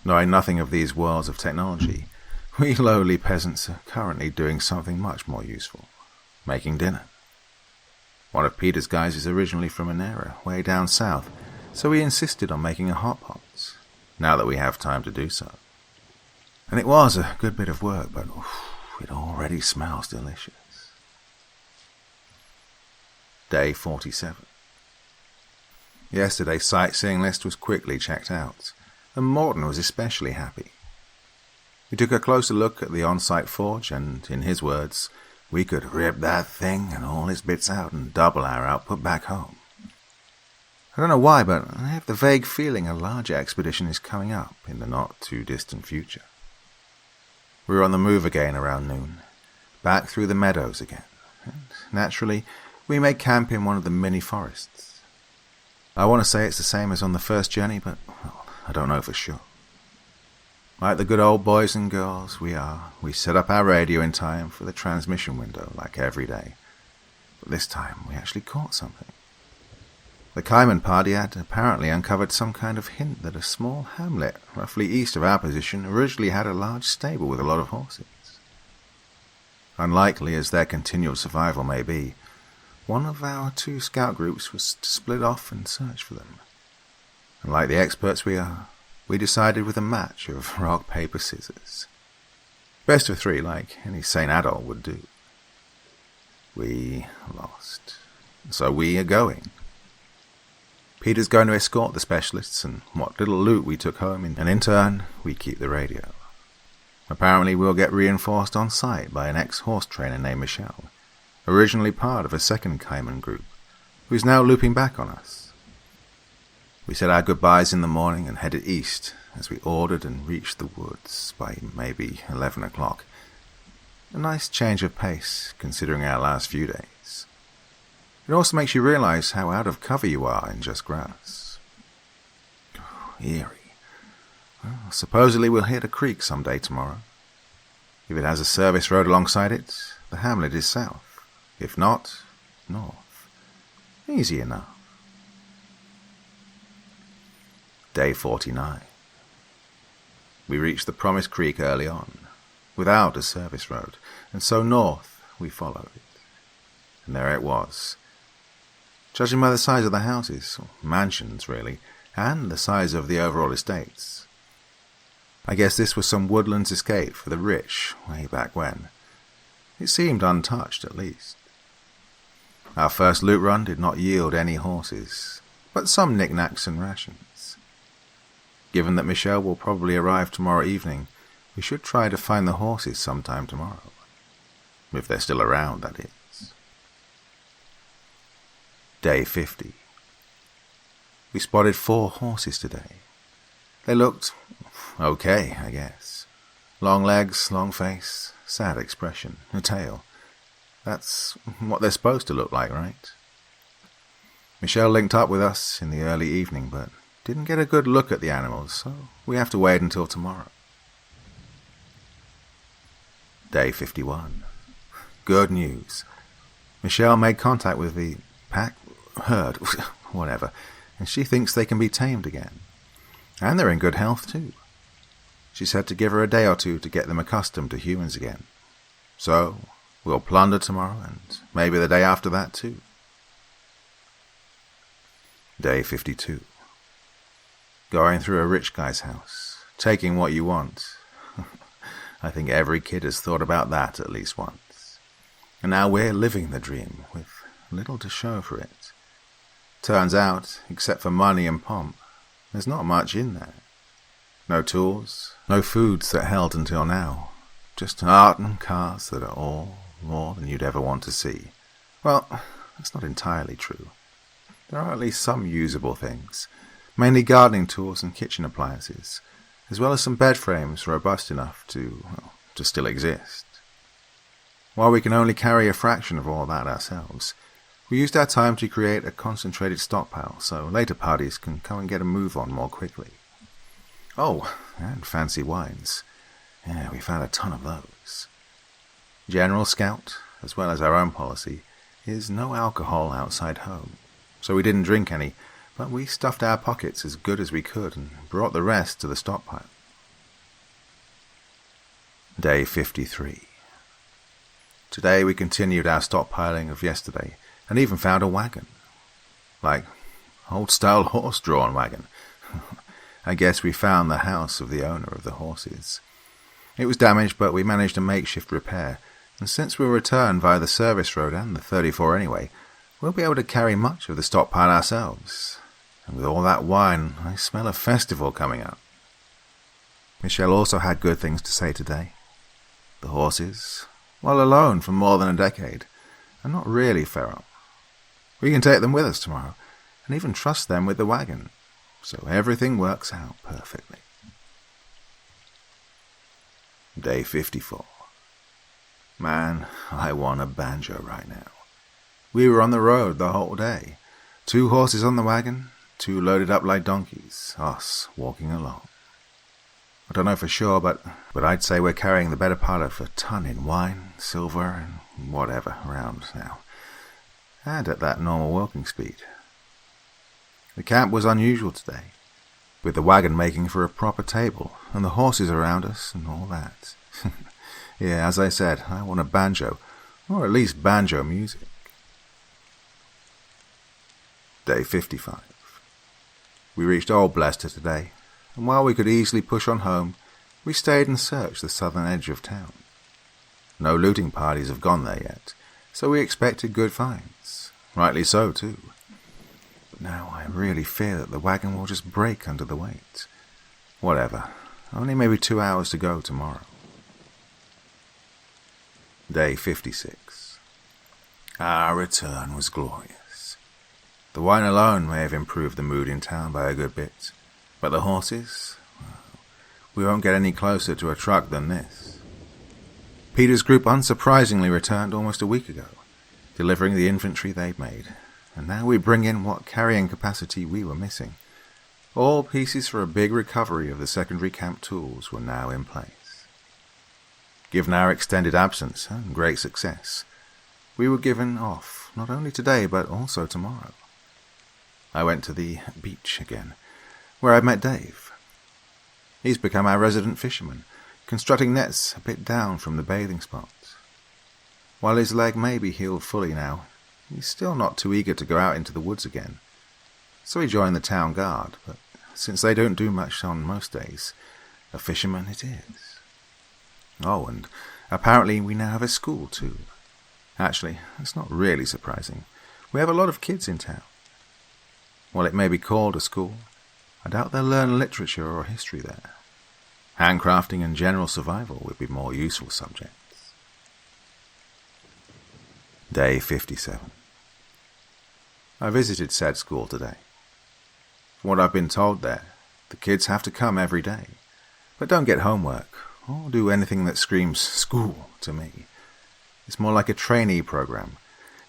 Knowing nothing of these worlds of technology, we lowly peasants are currently doing something much more useful: making dinner. One of Peter's guys is originally from an area way down south, so we insisted on making a hot pot, now that we have time to do so. And it was a good bit of work, but it already smells delicious. Day 47. Yesterday's sightseeing list was quickly checked out, and Morton was especially happy. We took a closer look at the on-site forge, and, in his words, we could rip that thing and all its bits out and double our output back home. I don't know why, but I have the vague feeling a larger expedition is coming up in the not-too-distant future. We were on the move again around noon, back through the meadows again, and, naturally, we made camp in one of the mini-forests. I want to say it's the same as on the first journey, but well, I don't know for sure. Like the good old boys and girls we set up our radio in time for the transmission window like every day. But this time we actually caught something. The Cayman party had apparently uncovered some kind of hint that a small hamlet roughly east of our position originally had a large stable with a lot of horses. Unlikely as their continual survival may be, one of our 2 scout groups was to split off and search for them. And like the experts we are, we decided with a match of rock, paper, scissors. Best of 3, like any sane adult would do. We lost. So we are going. Peter's going to escort the specialists and what little loot we took home, and in turn, we keep the radio. Apparently we'll get reinforced on site by an ex-horse trainer named Michelle, originally part of a second Cayman group, who's now looping back on us. We said our goodbyes in the morning and headed east as we ordered and reached the woods by maybe 11 o'clock. A nice change of pace, considering our last few days. It also makes you realize how out of cover you are in just grass. Eerie. Well, supposedly we'll hit a creek someday tomorrow. If it has a service road alongside it, the hamlet is south. If not, north. Easy enough. Day 49. We reached the promised creek early on, without a service road, and so north we followed it. And there it was. Judging by the size of the houses, or mansions really, and the size of the overall estates, I guess this was some woodlands escape for the rich way back when. It seemed untouched, at least. Our first loot run did not yield any horses, but some knickknacks and rations. Given that Michelle will probably arrive tomorrow evening, we should try to find the horses sometime tomorrow. If they're still around, that is. Day 50. We spotted 4 horses today. They looked okay, I guess. Long legs, long face, sad expression, a tail. That's what they're supposed to look like, right? Michelle linked up with us in the early evening, but didn't get a good look at the animals, so we have to wait until tomorrow. Day 51. Good news. Michelle made contact with the herd, whatever, and she thinks they can be tamed again. And they're in good health too. She said to give her a day or two to get them accustomed to humans again. So, we'll plunder tomorrow and maybe the day after that too. Day 52. Going through a rich guy's house, taking what you want. I think every kid has thought about that at least once. And now we're living the dream, with little to show for it. Turns out, except for money and pomp, there's not much in there. No tools, no foods that held until now. Just art and cars that are all more than you'd ever want to see. Well, that's not entirely true. There are at least some usable things, mainly gardening tools and kitchen appliances, as well as some bed frames robust enough to still exist. While we can only carry a fraction of all that ourselves, we used our time to create a concentrated stockpile so later parties can come and get a move on more quickly. Oh, and fancy wines. Yeah, we found a ton of those. General Scout, as well as our own policy, is no alcohol outside home. So we didn't drink any, but we stuffed our pockets as good as we could and brought the rest to the stockpile. Day 53. Today we continued our stockpiling of yesterday and even found a wagon. Like, old-style horse-drawn wagon. I guess we found the house of the owner of the horses. It was damaged, but we managed a makeshift repair, and since we'll return via the service road and the 34 anyway, we'll be able to carry much of the stockpile ourselves. And with all that wine, I smell a festival coming up. Michelle also had good things to say today. The horses, while alone for more than a decade, are not really feral. We can take them with us tomorrow, and even trust them with the wagon, so everything works out perfectly. Day 54. Man, I want a banjo right now. We were on the road the whole day. 2 horses on the wagon, 2 loaded up like donkeys, us walking along. I don't know for sure, but I'd say we're carrying the better part of a ton in wine, silver, and whatever around now. And at that normal walking speed. The camp was unusual today, with the wagon making for a proper table, and the horses around us, and all that. Yeah, as I said, I want a banjo, or at least banjo music. Day 55. We reached Old Blester today, and while we could easily push on home, we stayed and searched the southern edge of town. No looting parties have gone there yet, so we expected good finds. Rightly so, too. But now I really fear that the wagon will just break under the weight. Whatever, only maybe 2 hours to go tomorrow. Day 56. Our return was glorious. The wine alone may have improved the mood in town by a good bit, but the horses, well, we won't get any closer to a truck than this. Peter's group unsurprisingly returned almost a week ago, delivering the inventory they'd made, and now we bring in what carrying capacity we were missing. All pieces for a big recovery of the secondary camp tools were now in place. Given our extended absence and great success, we were given off not only today but also tomorrow. I went to the beach again, where I'd met Dave. He's become our resident fisherman, constructing nets a bit down from the bathing spot. While his leg may be healed fully now, he's still not too eager to go out into the woods again. So he joined the town guard, but since they don't do much on most days, a fisherman it is. Oh, and apparently we now have a school too. Actually, that's not really surprising. We have a lot of kids in town. While it may be called a school, I doubt they'll learn literature or history there. Handcrafting and general survival would be more useful subjects. Day 57. I visited said school today. From what I've been told there, the kids have to come every day, but don't get homework, or do anything that screams school to me. It's more like a trainee program.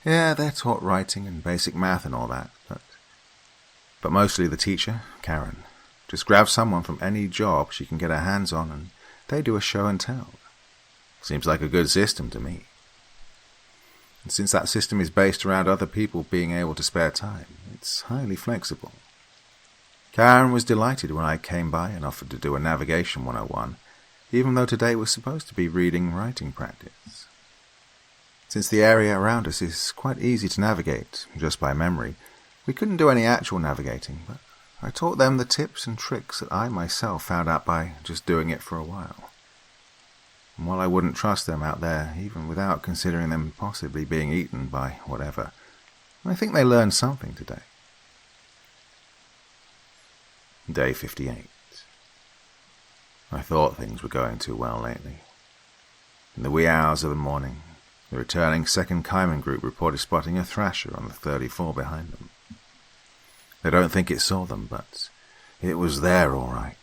Yeah, they're taught writing and basic math and all that, but mostly the teacher, Karen, just grabs someone from any job she can get her hands on and they do a show and tell. Seems like a good system to me. And since that system is based around other people being able to spare time, it's highly flexible. Karen was delighted when I came by and offered to do a navigation 101, even though today was supposed to be reading and writing practice. Since the area around us is quite easy to navigate, just by memory, we couldn't do any actual navigating, but I taught them the tips and tricks that I myself found out by just doing it for a while. And while I wouldn't trust them out there, even without considering them possibly being eaten by whatever, I think they learned something today. Day 58. I thought things were going too well lately. In the wee hours of the morning, the returning second Creepen group reported spotting a thrasher on the 34 behind them. They don't think it saw them, but it was there all right.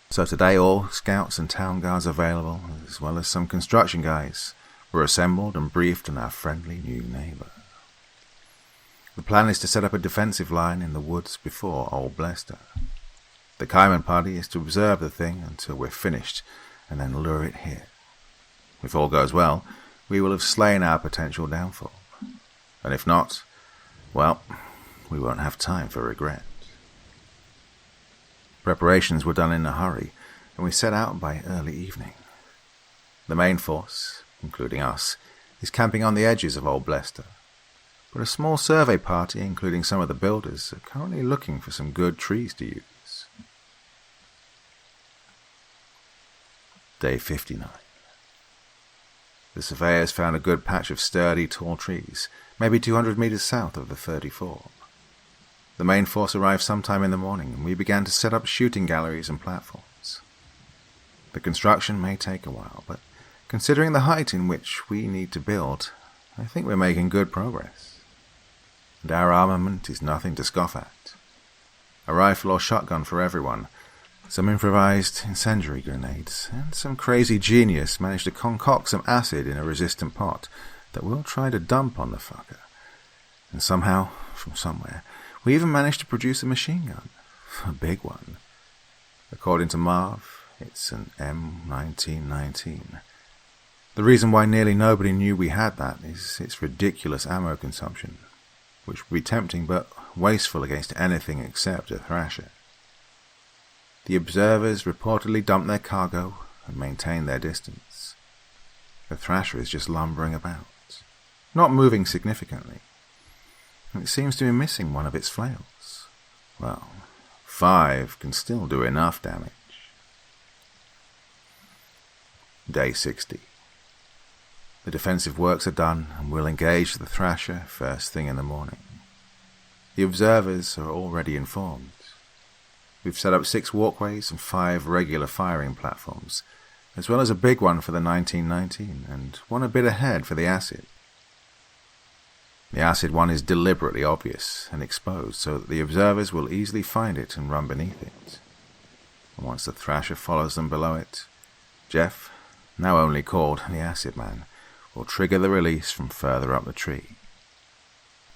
So today all scouts and town guards available, as well as some construction guys, were assembled and briefed on our friendly new neighbour. The plan is to set up a defensive line in the woods before Old Blester. The Creepen party is to observe the thing until we're finished and then lure it here. If all goes well, we will have slain our potential downfall. And if not, well, we won't have time for regret. Preparations were done in a hurry, and we set out by early evening. The main force, including us, is camping on the edges of Old Blester, but a small survey party, including some of the builders, are currently looking for some good trees to use. Day 59. The surveyors found a good patch of sturdy, tall trees, maybe 200 meters south of the 34. The main force arrived sometime in the morning, and we began to set up shooting galleries and platforms. The construction may take a while, but considering the height in which we need to build, I think we're making good progress. And our armament is nothing to scoff at. A rifle or shotgun for everyone, some improvised incendiary grenades, and some crazy genius managed to concoct some acid in a resistant pot that we'll try to dump on the fucker. And somehow, from somewhere, we even managed to produce a machine gun. A big one. According to Marv, it's an M1919. The reason why nearly nobody knew we had that is its ridiculous ammo consumption, which would be tempting but wasteful against anything except a thrasher. The observers reportedly dumped their cargo and maintained their distance. The thrasher is just lumbering about, not moving significantly. It seems to be missing one of its flails. Well, 5 can still do enough damage. Day 60. The defensive works are done, and we'll engage the thrasher first thing in the morning. The observers are already informed. We've set up 6 walkways and 5 regular firing platforms, as well as a big one for the 1919, and one a bit ahead for the acid. The acid one is deliberately obvious and exposed so that the observers will easily find it and run beneath it. And once the thrasher follows them below it, Jeff, now only called the Acid Man, will trigger the release from further up the tree.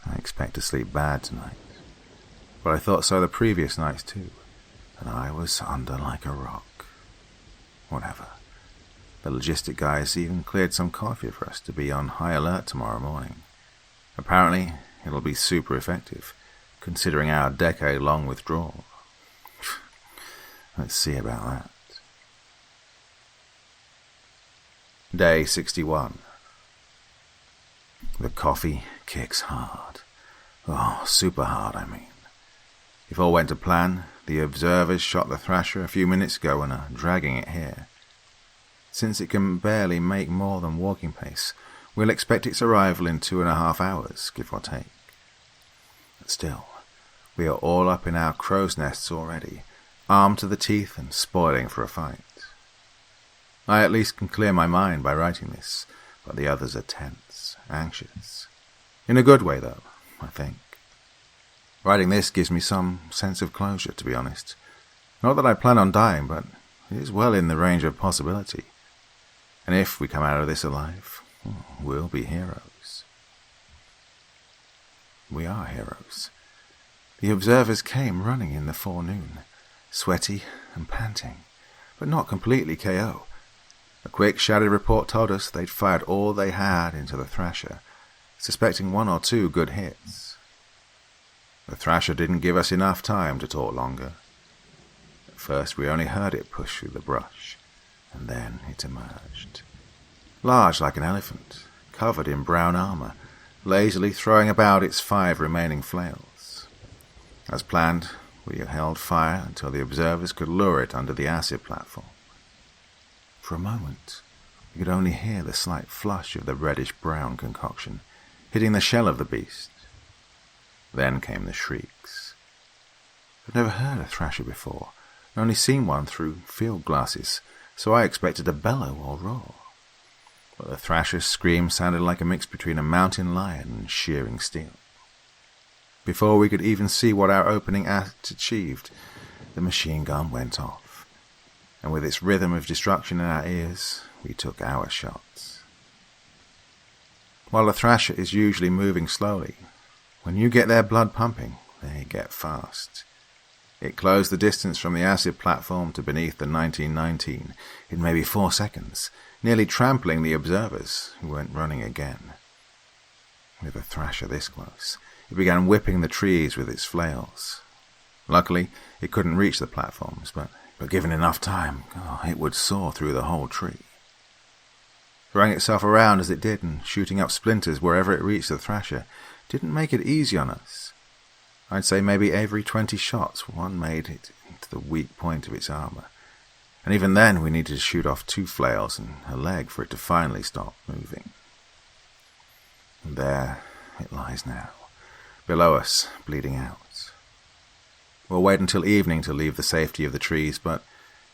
I expect to sleep bad tonight, but I thought so the previous nights too, and I was under like a rock. Whatever. The logistic guys even cleared some coffee for us to be on high alert tomorrow morning. Apparently, it'll be super effective, considering our decade-long withdrawal. Let's see about that. Day 61. The coffee kicks hard. Oh, super hard, I mean. If all went to plan, the observers shot the thrasher a few minutes ago and are dragging it here. Since it can barely make more than walking pace, we'll expect its arrival in 2.5 hours, give or take. But still, we are all up in our crow's nests already, armed to the teeth and spoiling for a fight. I at least can clear my mind by writing this, but the others are tense, anxious. In a good way, though, I think. Writing this gives me some sense of closure, to be honest. Not that I plan on dying, but it is well in the range of possibility. And if we come out of this alive, we'll be heroes. We are heroes. The observers came running in the forenoon, sweaty and panting, but not completely KO. A quick shouted report told us they'd fired all they had into the Thrasher, suspecting 1 or 2 good hits. The Thrasher didn't give us enough time to talk longer. At first we only heard it push through the brush, and then it emerged. Large like an elephant, covered in brown armor, lazily throwing about its 5 remaining flails. As planned, we held fire until the observers could lure it under the acid platform. For a moment, we could only hear the slight flush of the reddish-brown concoction hitting the shell of the beast. Then came the shrieks. I've never heard a Thrasher before, only seen one through field glasses, so I expected a bellow or roar. But the Thrasher's scream sounded like a mix between a mountain lion and shearing steel. Before we could even see what our opening act achieved, the machine gun went off, and with its rhythm of destruction in our ears, we took our shots. While the Thrasher is usually moving slowly, when you get their blood pumping, they get fast. It closed the distance from the acid platform to beneath the 1919 in maybe 4 seconds, nearly trampling the observers, who went running again. With the Thrasher this close, it began whipping the trees with its flails. Luckily, it couldn't reach the platforms, but given enough time, it would soar through the whole tree. Throwing itself around as it did and shooting up splinters wherever it reached the Thrasher didn't make it easy on us. I'd say maybe every 20 shots one made it into the weak point of its armor, and even then we needed to shoot off 2 flails and a leg for it to finally stop moving. And there it lies now, below us, bleeding out. We'll wait until evening to leave the safety of the trees, but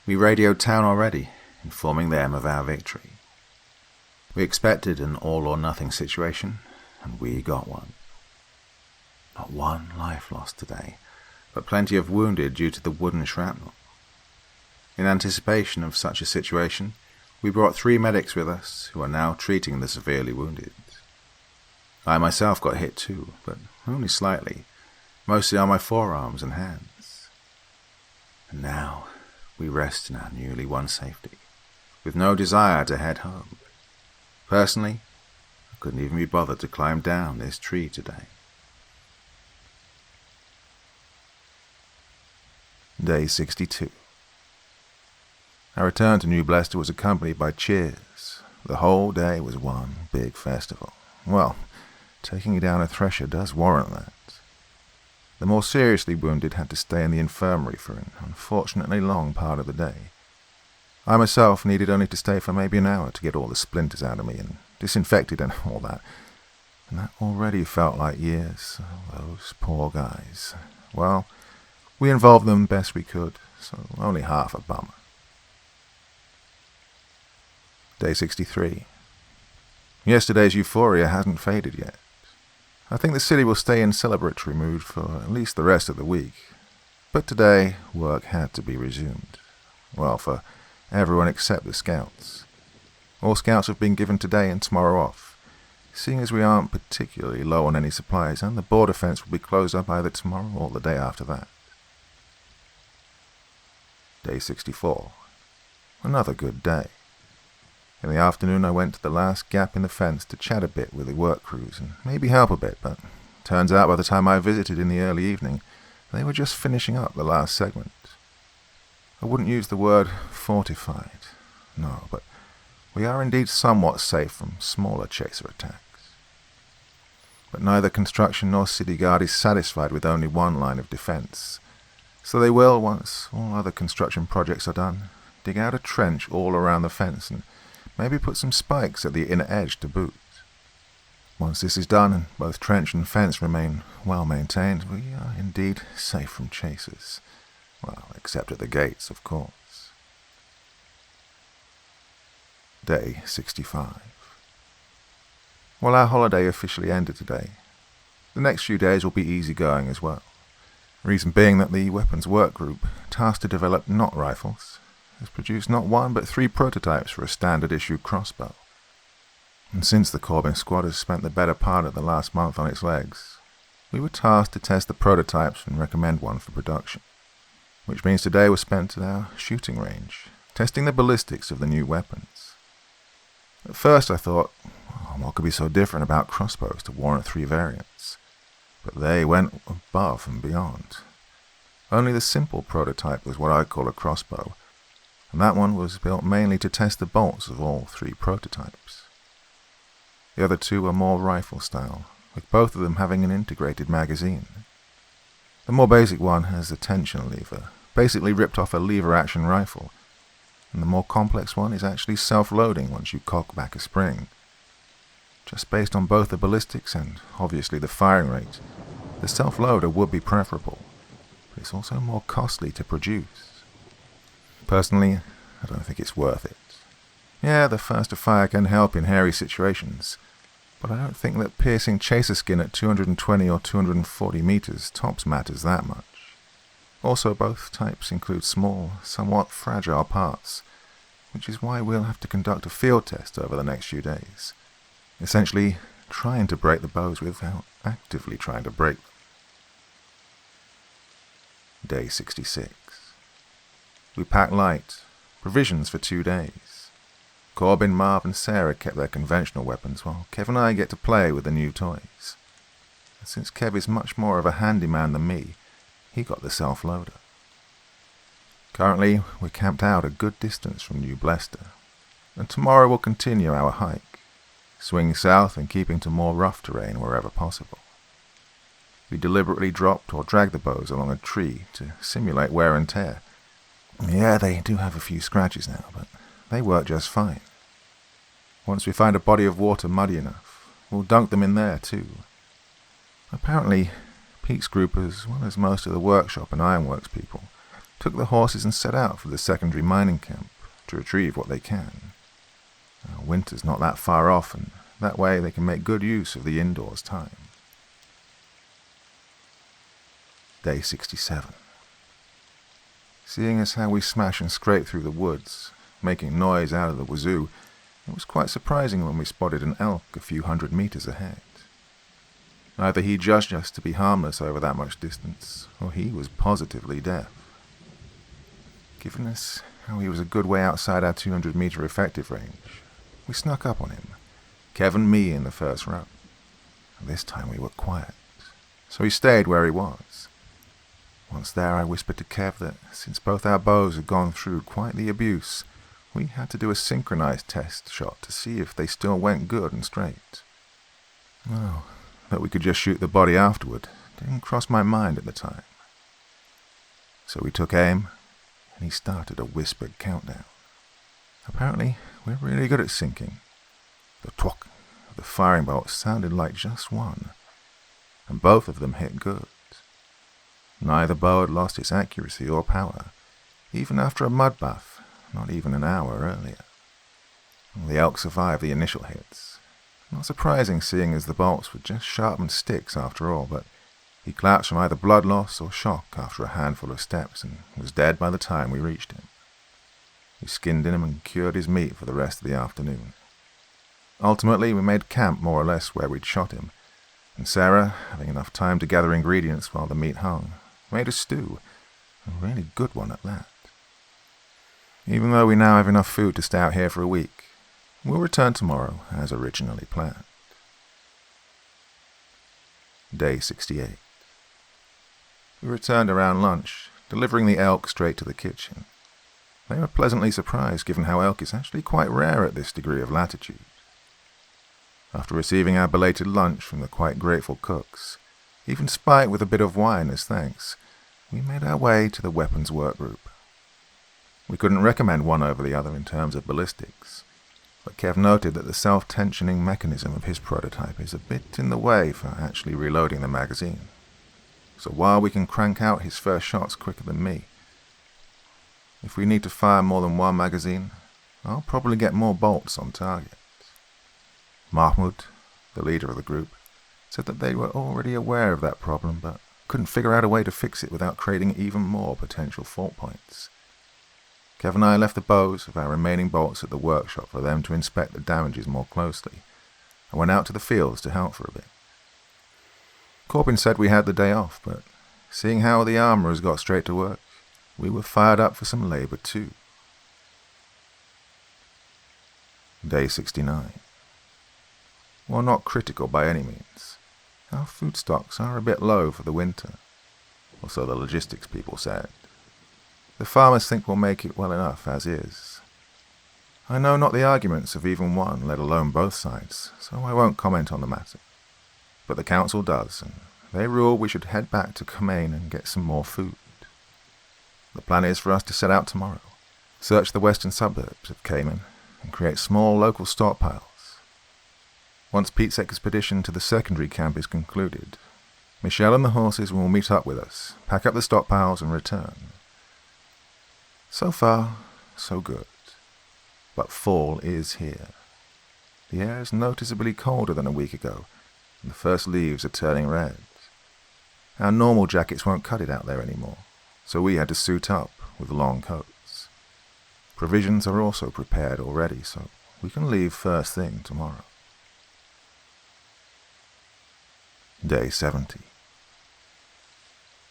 we radioed town already, informing them of our victory. We expected an all-or-nothing situation, and we got one. Not 1 life lost today, but plenty of wounded due to the wooden shrapnel. In anticipation of such a situation, we brought 3 medics with us, who are now treating the severely wounded. I myself got hit too, but only slightly, mostly on my forearms and hands. And now we rest in our newly won safety, with no desire to head home. Personally, I couldn't even be bothered to climb down this tree today. Day 62. Our return to New Blecester was accompanied by cheers. The whole day was one big festival. Well, taking down a Thrasher does warrant that. The more seriously wounded had to stay in the infirmary for an unfortunately long part of the day. I myself needed only to stay for maybe an hour to get all the splinters out of me and disinfected and all that. And that already felt like years. Oh, those poor guys. Well, we involved them best we could, so only half a bummer. Day 63. Yesterday's euphoria hasn't faded yet. I think the city will stay in celebratory mood for at least the rest of the week. But today, work had to be resumed. Well, for everyone except the scouts. All scouts have been given today and tomorrow off, seeing as we aren't particularly low on any supplies, and the border fence will be closed up either tomorrow or the day after that. Day 64. Another good day. In the afternoon I went to the last gap in the fence to chat a bit with the work crews and maybe help a bit, but turns out by the time I visited in the early evening, they were just finishing up the last segment. I wouldn't use the word fortified, no, but we are indeed somewhat safe from smaller chaser attacks. But neither construction nor city guard is satisfied with only one line of defense, so they will, once all other construction projects are done, dig out a trench all around the fence and maybe put some spikes at the inner edge to boot. Once this is done and both trench and fence remain well maintained, we are indeed safe from chasers. Well, except at the gates, of course. Day 65. Well, our holiday officially ended today. The next few days will be easy going as well. Reason being that the weapons work group, tasked to develop knot rifles, has produced not one but 3 prototypes for a standard issue crossbow. And since the Corbin squad has spent the better part of the last month on its legs, we were tasked to test the prototypes and recommend one for production, which means today was spent at our shooting range, testing the ballistics of the new weapons. At first I thought, what could be so different about crossbows to warrant 3 variants? But they went above and beyond. Only the simple prototype was what I call a crossbow, and that one was built mainly to test the bolts of all 3 prototypes. The other 2 were more rifle style, with both of them having an integrated magazine. The more basic one has a tension lever, basically ripped off a lever-action rifle, and the more complex one is actually self-loading once you cock back a spring. Just based on both the ballistics and, obviously, the firing rate, the self-loader would be preferable, but it's also more costly to produce. Personally, I don't think it's worth it. Yeah, the faster fire can help in hairy situations, but I don't think that piercing chaser skin at 220 or 240 meters tops matters that much. Also, both types include small, somewhat fragile parts, which is why we'll have to conduct a field test over the next few days, essentially trying to break the bows without actively trying to break them. Day 66. We packed light, provisions for 2 days. Corbin, Marv and Sarah kept their conventional weapons while Kev and I get to play with the new toys. And since Kev is much more of a handyman than me, he got the self-loader. Currently, we're camped out a good distance from New Blester, and tomorrow we'll continue our hike, swinging south and keeping to more rough terrain wherever possible. We deliberately dropped or dragged the bows along a tree to simulate wear and tear. Yeah, they do have a few scratches now, but they work just fine. Once we find a body of water muddy enough, we'll dunk them in there too. Apparently, Pete's group, as well as most of the workshop and ironworks people, took the horses and set out for the secondary mining camp to retrieve what they can. Winter's not that far off, and that way they can make good use of the indoors time. Day 67. Seeing as how we smash and scrape through the woods, making noise out of the wazoo, it was quite surprising when we spotted an elk a few 100 meters ahead. Either he judged us to be harmless over that much distance, or he was positively deaf. Given us how he was a good way outside our 200-meter effective range, we snuck up on him, Kev and me in the first row. And this time we were quiet, so he stayed where he was. Once there, I whispered to Kev that since both our bows had gone through quite the abuse, we had to do a synchronized test shot to see if they still went good and straight. Oh, that we could just shoot the body afterward didn't cross my mind at the time. So we took aim, and he started a whispered countdown. Apparently, we're really good at syncing. The twock of the firing bolts sounded like just one, and both of them hit good. Neither bow had lost its accuracy or power, even after a mud bath, not even an hour earlier. The elk survived the initial hits. Not surprising, seeing as the bolts were just sharpened sticks after all, but he collapsed from either blood loss or shock after a handful of steps and was dead by the time we reached him. We skinned him and cured his meat for the rest of the afternoon. Ultimately, we made camp more or less where we'd shot him, and Sarah, having enough time to gather ingredients while the meat hung, made a stew, a really good one at that. Even though we now have enough food to stay out here for a week, we'll return tomorrow as originally planned. Day 68. We returned around lunch, delivering the elk straight to the kitchen. They were pleasantly surprised given how elk is actually quite rare at this degree of latitude. After receiving our belated lunch from the quite grateful cooks, even spiked with a bit of wine as thanks, we made our way to the weapons work group. We couldn't recommend one over the other in terms of ballistics, but Kev noted that the self-tensioning mechanism of his prototype is a bit in the way for actually reloading the magazine. So while we can crank out his first shots quicker than me, if we need to fire more than one magazine, I'll probably get more bolts on target. Mahmoud, the leader of the group, said that they were already aware of that problem, but couldn't figure out a way to fix it without creating even more potential fault points. Kev and I left the bows of our remaining bolts at the workshop for them to inspect the damages more closely, and went out to the fields to help for a bit. Creepen said we had the day off, but seeing how the armourers got straight to work, we were fired up for some labour too. Day 69. While not critical by any means, our food stocks are a bit low for the winter, or so the logistics people said. The farmers think we'll make it well enough as is. I know not the arguments of even one, let alone both sides, so I won't comment on the matter. But the council does, and they rule we should head back to Creepen and get some more food. The plan is for us to set out tomorrow, search the western suburbs of Creepen, and create small local stockpiles. Once Pete's expedition to the secondary camp is concluded, Michelle and the horses will meet up with us, pack up the stockpiles and return. So far, so good. But fall is here. The air is noticeably colder than a week ago, and the first leaves are turning red. Our normal jackets won't cut it out there anymore, so we had to suit up with long coats. Provisions are also prepared already, so we can leave first thing tomorrow. Day 70.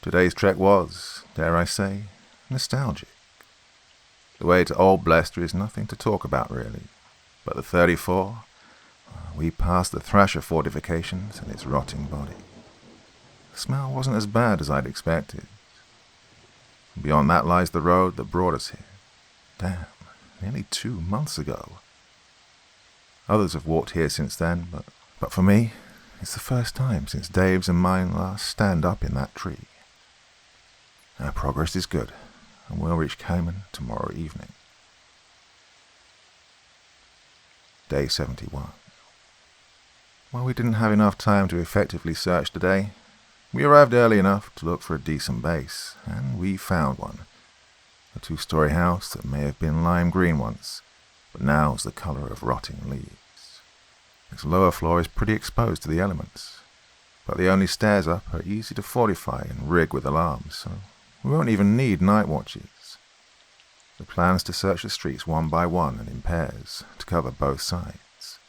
Today's trek was, dare I say, nostalgic. The way to Old Blester is nothing to talk about really, but the 34, we passed the Thrasher fortifications and its rotting body. The smell wasn't as bad as I'd expected. Beyond that lies the road that brought us here. Damn, nearly 2 months ago. Others have walked here since then, but for me, it's the first time since Dave's and mine last stand up in that tree. Our progress is good, and we'll reach Creepen tomorrow evening. Day 71. While we didn't have enough time to effectively search today, we arrived early enough to look for a decent base, and we found one. A 2-story house that may have been lime green once, but now is the colour of rotting leaves. Its lower floor is pretty exposed to the elements, but the only stairs up are easy to fortify and rig with alarms, so we won't even need night watches. The plan is to search the streets one by one and in pairs to cover both sides.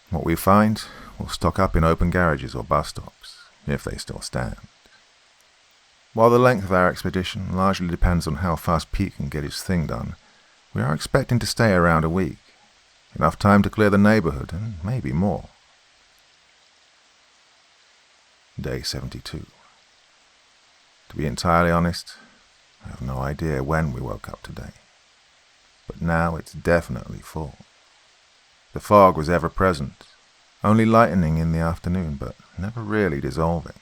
What we find, we'll stock up in open garages or bus stops, if they still stand. While the length of our expedition largely depends on how fast Pete can get his thing done, we are expecting to stay around a week. Enough time to clear the neighborhood, and maybe more. Day 72. To be entirely honest, I have no idea when we woke up today. But now it's definitely full. The fog was ever present, only lightening in the afternoon, but never really dissolving.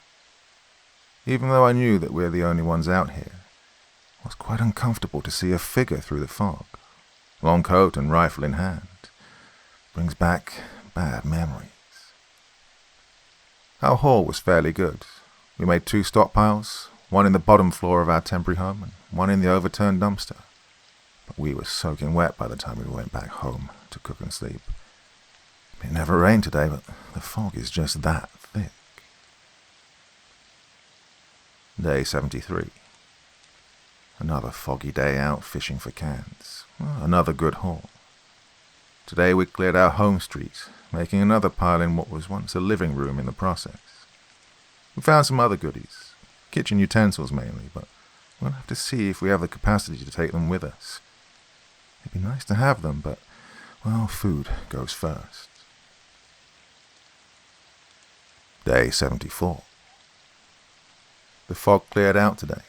Even though I knew that we're the only ones out here, it was quite uncomfortable to see a figure through the fog, long coat and rifle in hand. Brings back bad memories. Our haul was fairly good. We made 2 stockpiles, one in the bottom floor of our temporary home and one in the overturned dumpster. But we were soaking wet by the time we went back home to cook and sleep. It never rained today, but the fog is just that thick. Day 73. Another foggy day out fishing for cans. Another good haul. Today we cleared our home street, making another pile in what was once a living room in the process. We found some other goodies, kitchen utensils mainly, but we'll have to see if we have the capacity to take them with us. It'd be nice to have them, but, well, food goes first. Day 74. The fog cleared out today.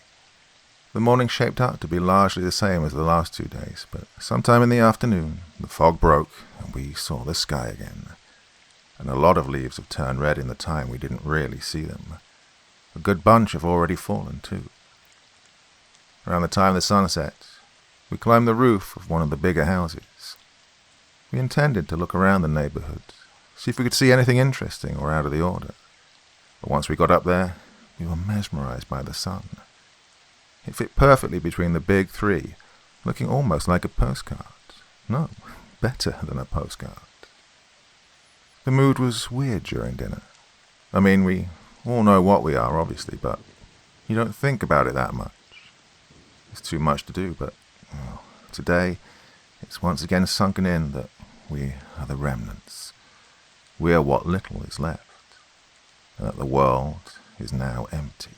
The morning shaped up to be largely the same as the last 2 days, but sometime in the afternoon, the fog broke and we saw the sky again. And a lot of leaves have turned red in the time we didn't really see them. A good bunch have already fallen too. Around the time the sun set, we climbed the roof of one of the bigger houses. We intended to look around the neighborhood, see if we could see anything interesting or out of the order. But once we got up there, we were mesmerized by the sun. It fit perfectly between the big 3, looking almost like a postcard. No, better than a postcard. The mood was weird during dinner. I mean, we all know what we are, obviously, but you don't think about it that much. It's too much to do, but today it's once again sunken in that we are the remnants. We are what little is left, and that the world is now empty.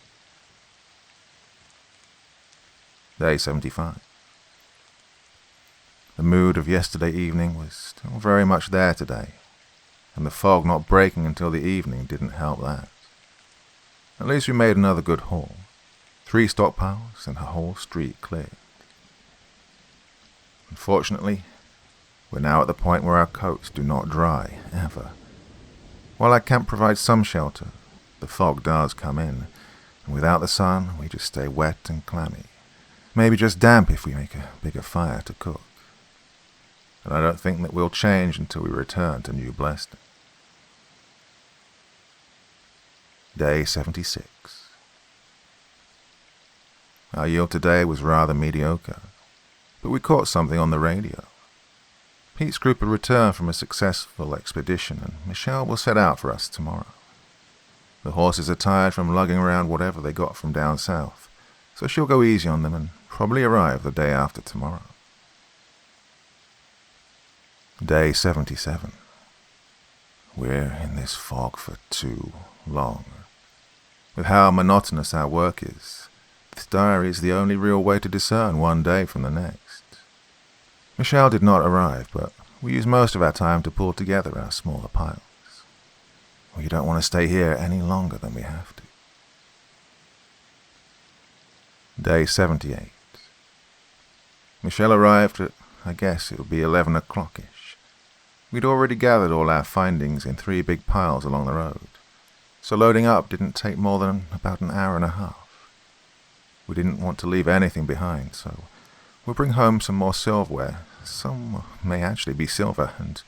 Day 75. The mood of yesterday evening was still very much there today, and the fog not breaking until the evening didn't help that. At least we made another good haul. 3 stockpiles and a whole street cleared. Unfortunately, we're now at the point where our coats do not dry, ever. While our camp provides some shelter, the fog does come in, and without the sun, we just stay wet and clammy. Maybe just damp if we make a bigger fire to cook. And I don't think that we'll change until we return to New Bleston. Day 76. Our yield today was rather mediocre, but we caught something on the radio. Pete's group had returned from a successful expedition, and Michelle will set out for us tomorrow. The horses are tired from lugging around whatever they got from down south, so she'll go easy on them and probably arrive the day after tomorrow. Day 77. We're in this fog for too long. With how monotonous our work is, this diary is the only real way to discern one day from the next. Michelle did not arrive, but we used most of our time to pull together our smaller piles. We don't want to stay here any longer than we have to. Day 78. Michelle arrived at, I guess it would be 11 o'clock-ish. We'd already gathered all our findings in 3 big piles along the road, so loading up didn't take more than about an hour and a half. We didn't want to leave anything behind, so we'll bring home some more silverware. Some may actually be silver, and,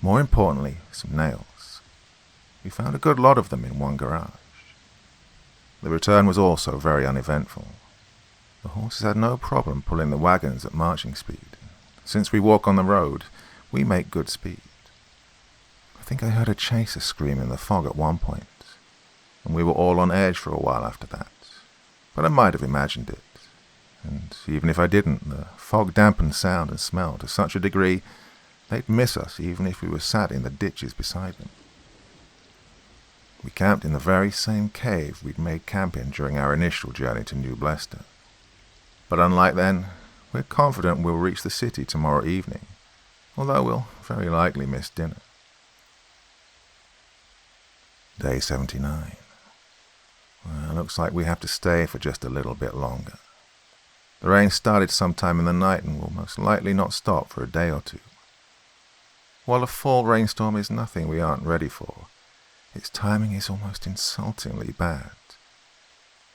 more importantly, some nails. We found a good lot of them in one garage. The return was also very uneventful. The horses had no problem pulling the wagons at marching speed. Since we walk on the road, we make good speed. I think I heard a chaser scream in the fog at one point, and we were all on edge for a while after that. But I might have imagined it, and even if I didn't, the fog dampened sound and smell to such a degree they'd miss us even if we were sat in the ditches beside them. We camped in the very same cave we'd made camp in during our initial journey to New Bleston. But unlike then, we're confident we'll reach the city tomorrow evening, although we'll very likely miss dinner. Day 79. Well, looks like we have to stay for just a little bit longer. The rain started sometime in the night and will most likely not stop for a day or two. While a fall rainstorm is nothing we aren't ready for, its timing is almost insultingly bad.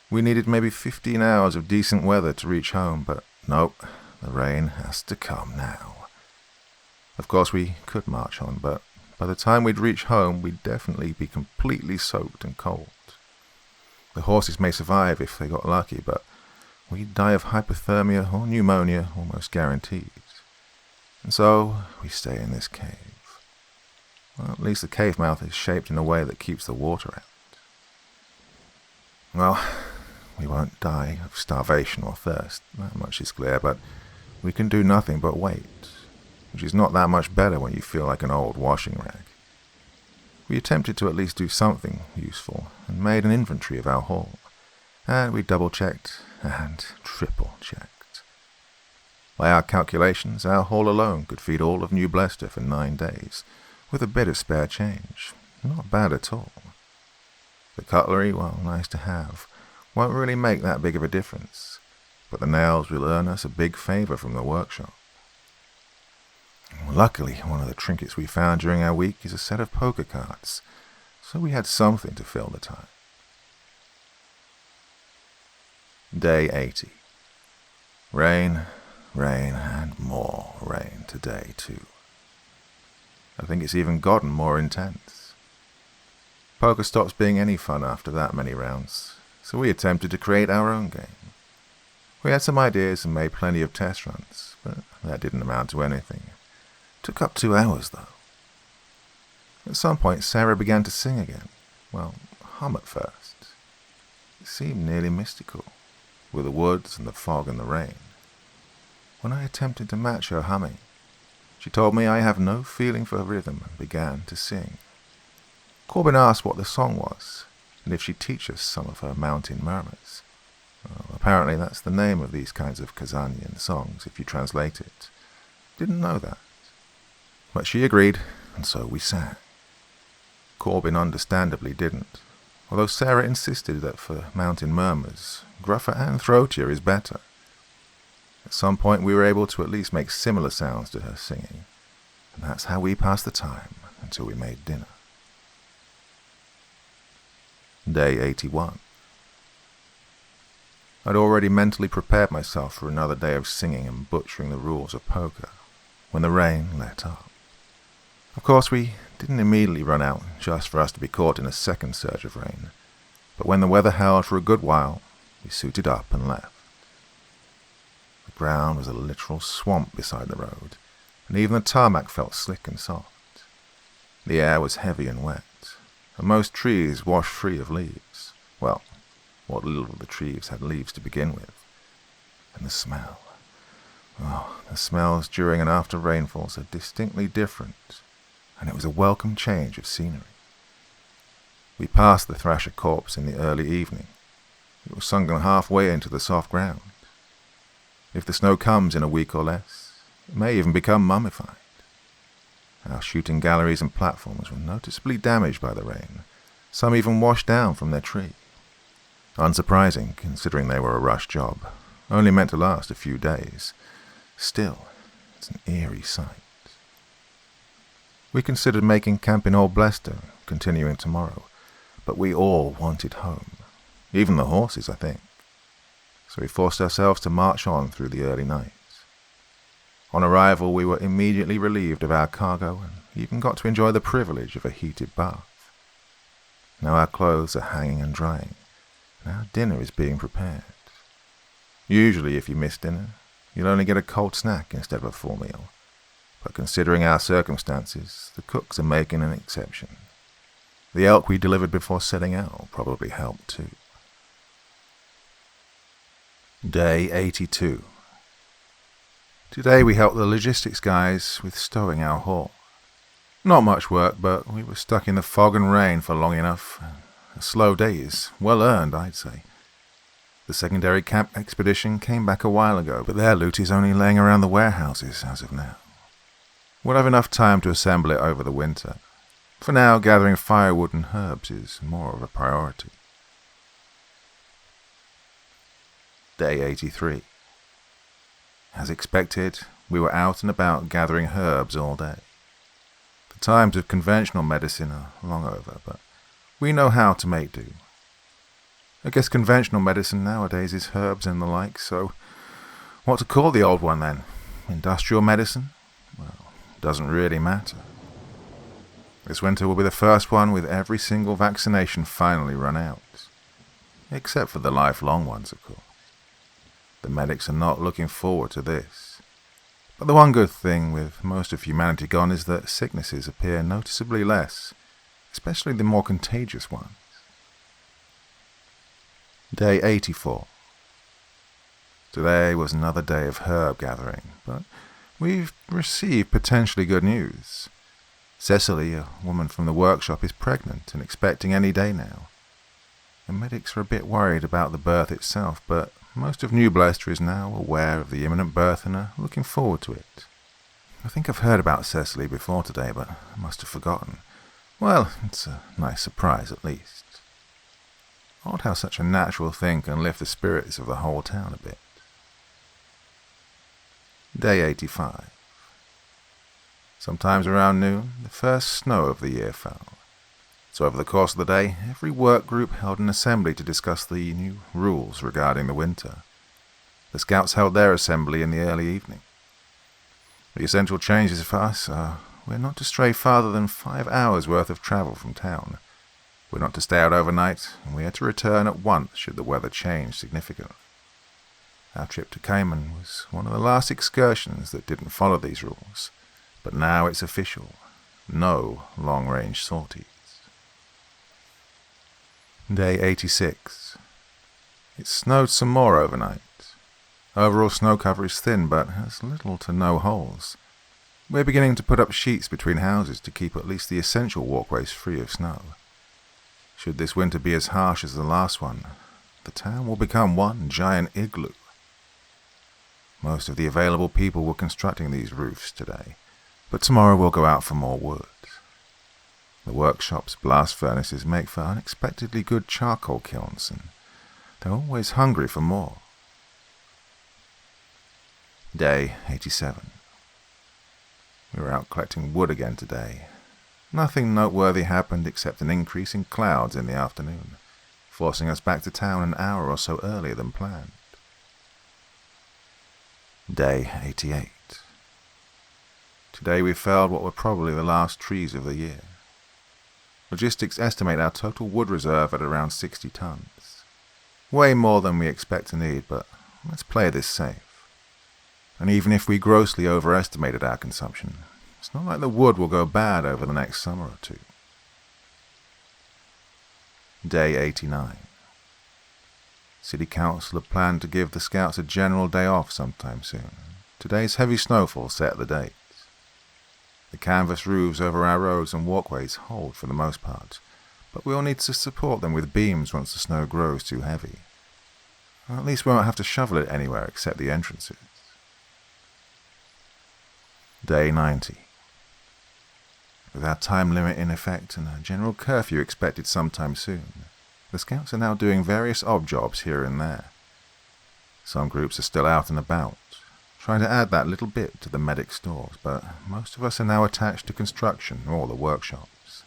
We needed maybe 15 hours of decent weather to reach home, but nope, the rain has to come now. Of course we could march on, but by the time we'd reach home, we'd definitely be completely soaked and cold. The horses may survive if they got lucky, but we'd die of hypothermia or pneumonia almost guaranteed. And so we stay in this cave. Well, at least the cave mouth is shaped in a way that keeps the water out. Well, we won't die of starvation or thirst, that much is clear, but we can do nothing but wait, which is not that much better when you feel like an old washing rag. We attempted to at least do something useful, and made an inventory of our haul, and we double-checked and triple-checked. By our calculations, our haul alone could feed all of New Bleston for 9 days, with a bit of spare change. Not bad at all. The cutlery, while nice to have, won't really make that big of a difference, but the nails will earn us a big favor from the workshop. Luckily, one of the trinkets we found during our week is a set of poker cards, so we had something to fill the time. Day 80. Rain, rain, and more rain today, too. I think it's even gotten more intense. Poker stops being any fun after that many rounds, so we attempted to create our own game. We had some ideas and made plenty of test runs, but that didn't amount to anything. Took up 2 hours, though. At some point, Sarah began to sing again. Well, hum at first. It seemed nearly mystical, with the woods and the fog and the rain. When I attempted to match her humming, she told me I have no feeling for rhythm and began to sing. Corbin asked what the song was, and if she'd teach us some of her mountain murmurs. Well, apparently that's the name of these kinds of Kazanian songs, if you translate it. Didn't know that. But she agreed, and so we sang. Corbin understandably didn't, although Sarah insisted that for mountain murmurs, gruffer and throatier is better. At some point we were able to at least make similar sounds to her singing, and that's how we passed the time until we made dinner. Day 81. I'd already mentally prepared myself for another day of singing and butchering the rules of poker, when the rain let up. Of course, we didn't immediately run out just for us to be caught in a second surge of rain, but when the weather held for a good while, we suited up and left. The ground was a literal swamp beside the road, and even the tarmac felt slick and soft. The air was heavy and wet, and most trees washed free of leaves. Well, what little of the trees had leaves to begin with. And the smell. Oh, the smells during and after rainfalls are distinctly different, and it was a welcome change of scenery. We passed the Thrasher corpse in the early evening. It was sunken halfway into the soft ground. If the snow comes in a week or less, it may even become mummified. Our shooting galleries and platforms were noticeably damaged by the rain, some even washed down from their tree. Unsurprising, considering they were a rush job, only meant to last a few days. Still, it's an eerie sight. We considered making camp in Old Blester, continuing tomorrow, but we all wanted home. Even the horses, I think. So we forced ourselves to march on through the early nights. On arrival, we were immediately relieved of our cargo and even got to enjoy the privilege of a heated bath. Now our clothes are hanging and drying, and our dinner is being prepared. Usually, if you miss dinner, you'll only get a cold snack instead of a full meal. But considering our circumstances, the cooks are making an exception. The elk we delivered before setting out will probably help too. Day 82. Today we helped the logistics guys with stowing our haul. Not much work, but we were stuck in the fog and rain for long enough. A slow day is well earned, I'd say. The secondary camp expedition came back a while ago, but their loot is only laying around the warehouses as of now. We'll have enough time to assemble it over the winter. For now, gathering firewood and herbs is more of a priority. Day 83. As expected, we were out and about gathering herbs all day. The times of conventional medicine are long over, but we know how to make do. I guess conventional medicine nowadays is herbs and the like, so what to call the old one then? Industrial medicine? Well, doesn't really matter. This winter will be the first one with every single vaccination finally run out. Except for the lifelong ones, of course. The medics are not looking forward to this. But the one good thing with most of humanity gone is that sicknesses appear noticeably less, especially the more contagious ones. Day 84. Today was another day of herb gathering, but we've received potentially good news. Cecily, a woman from the workshop, is pregnant and expecting any day now. The medics are a bit worried about the birth itself, but most of New Blester is now aware of the imminent birth and are looking forward to it. I think I've heard about Cecily before today, but I must have forgotten. Well, it's a nice surprise at least. Odd how such a natural thing can lift the spirits of the whole town a bit. Day 85. Sometimes around noon, the first snow of the year fell. So over the course of the day, every work group held an assembly to discuss the new rules regarding the winter. The scouts held their assembly in the early evening. The essential changes for us are we're not to stray farther than 5 hours' worth of travel from town. We're not to stay out overnight, and we are to return at once should the weather change significantly. Our trip to Cayman was one of the last excursions that didn't follow these rules, but now it's official. No long-range sorties. Day 86. It snowed some more overnight. Overall snow cover is thin, but has little to no holes. We're beginning to put up sheets between houses to keep at least the essential walkways free of snow. Should this winter be as harsh as the last one, the town will become one giant igloo. Most of the available people were constructing these roofs today, but tomorrow we'll go out for more wood. The workshop's blast furnaces make for unexpectedly good charcoal kilns, and they're always hungry for more. Day 87. We were out collecting wood again today. Nothing noteworthy happened except an increase in clouds in the afternoon, forcing us back to town an hour or so earlier than planned. Day 88. Today we felled what were probably the last trees of the year. Logistics estimate our total wood reserve at around 60 tons. Way more than we expect to need, but let's play this safe. And even if we grossly overestimated our consumption, it's not like the wood will go bad over the next summer or two. Day 89. City Council have planned to give the Scouts a general day off sometime soon. Today's heavy snowfall set the date. The canvas roofs over our roads and walkways hold for the most part, but we'll need to support them with beams once the snow grows too heavy. At least we won't have to shovel it anywhere except the entrances. Day 90. With our time limit in effect and a general curfew expected sometime soon, the Scouts are now doing various odd jobs here and there. Some groups are still out and about, trying to add that little bit to the medic stores, but most of us are now attached to construction or the workshops.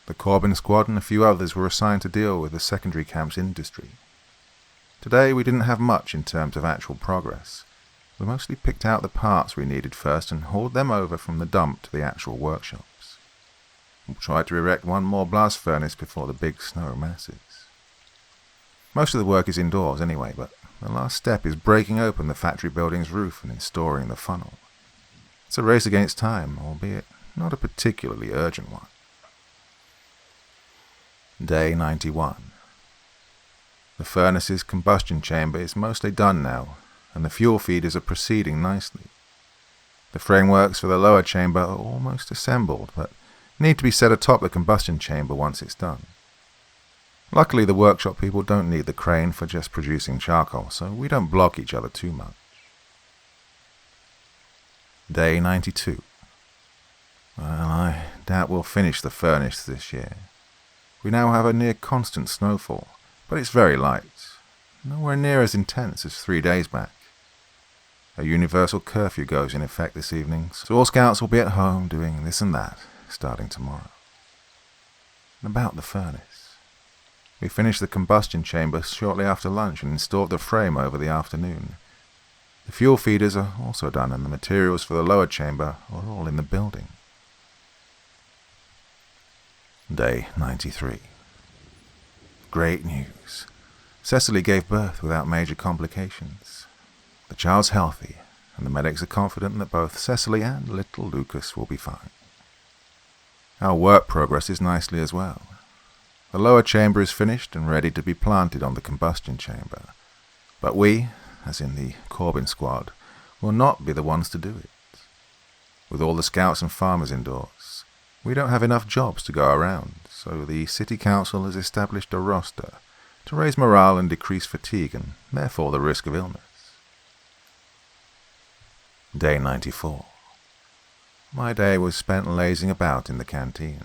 The Corbin squad and a few others were assigned to deal with the secondary camp's industry. Today we didn't have much in terms of actual progress. We mostly picked out the parts we needed first and hauled them over from the dump to the actual workshops. We'll try to erect one more blast furnace before the big snow masses. Most of the work is indoors anyway, but the last step is breaking open the factory building's roof and installing the funnel. It's a race against time, albeit not a particularly urgent one. Day 91. The furnace's combustion chamber is mostly done now, and the fuel feeders are proceeding nicely. The frameworks for the lower chamber are almost assembled, but need to be set atop the combustion chamber once it's done. Luckily, the workshop people don't need the crane for just producing charcoal, so we don't block each other too much. Day 92. Well, I doubt we'll finish the furnace this year. We now have a near constant snowfall, but it's very light, nowhere near as intense as 3 days back. A universal curfew goes in effect this evening, so all Scouts will be at home doing this and that, starting tomorrow. And about the furnace. We finished the combustion chamber shortly after lunch and installed the frame over the afternoon. The fuel feeders are also done, and the materials for the lower chamber are all in the building. Day 93. Great news. Cecily gave birth without major complications. The child's healthy, and the medics are confident that both Cecily and little Lucas will be fine. Our work progresses nicely as well. The lower chamber is finished and ready to be planted on the combustion chamber, but we, as in the Corbin squad, will not be the ones to do it. With all the Scouts and farmers indoors, we don't have enough jobs to go around, so the City Council has established a roster to raise morale and decrease fatigue and therefore the risk of illness. Day 94. My day was spent lazing about in the canteen.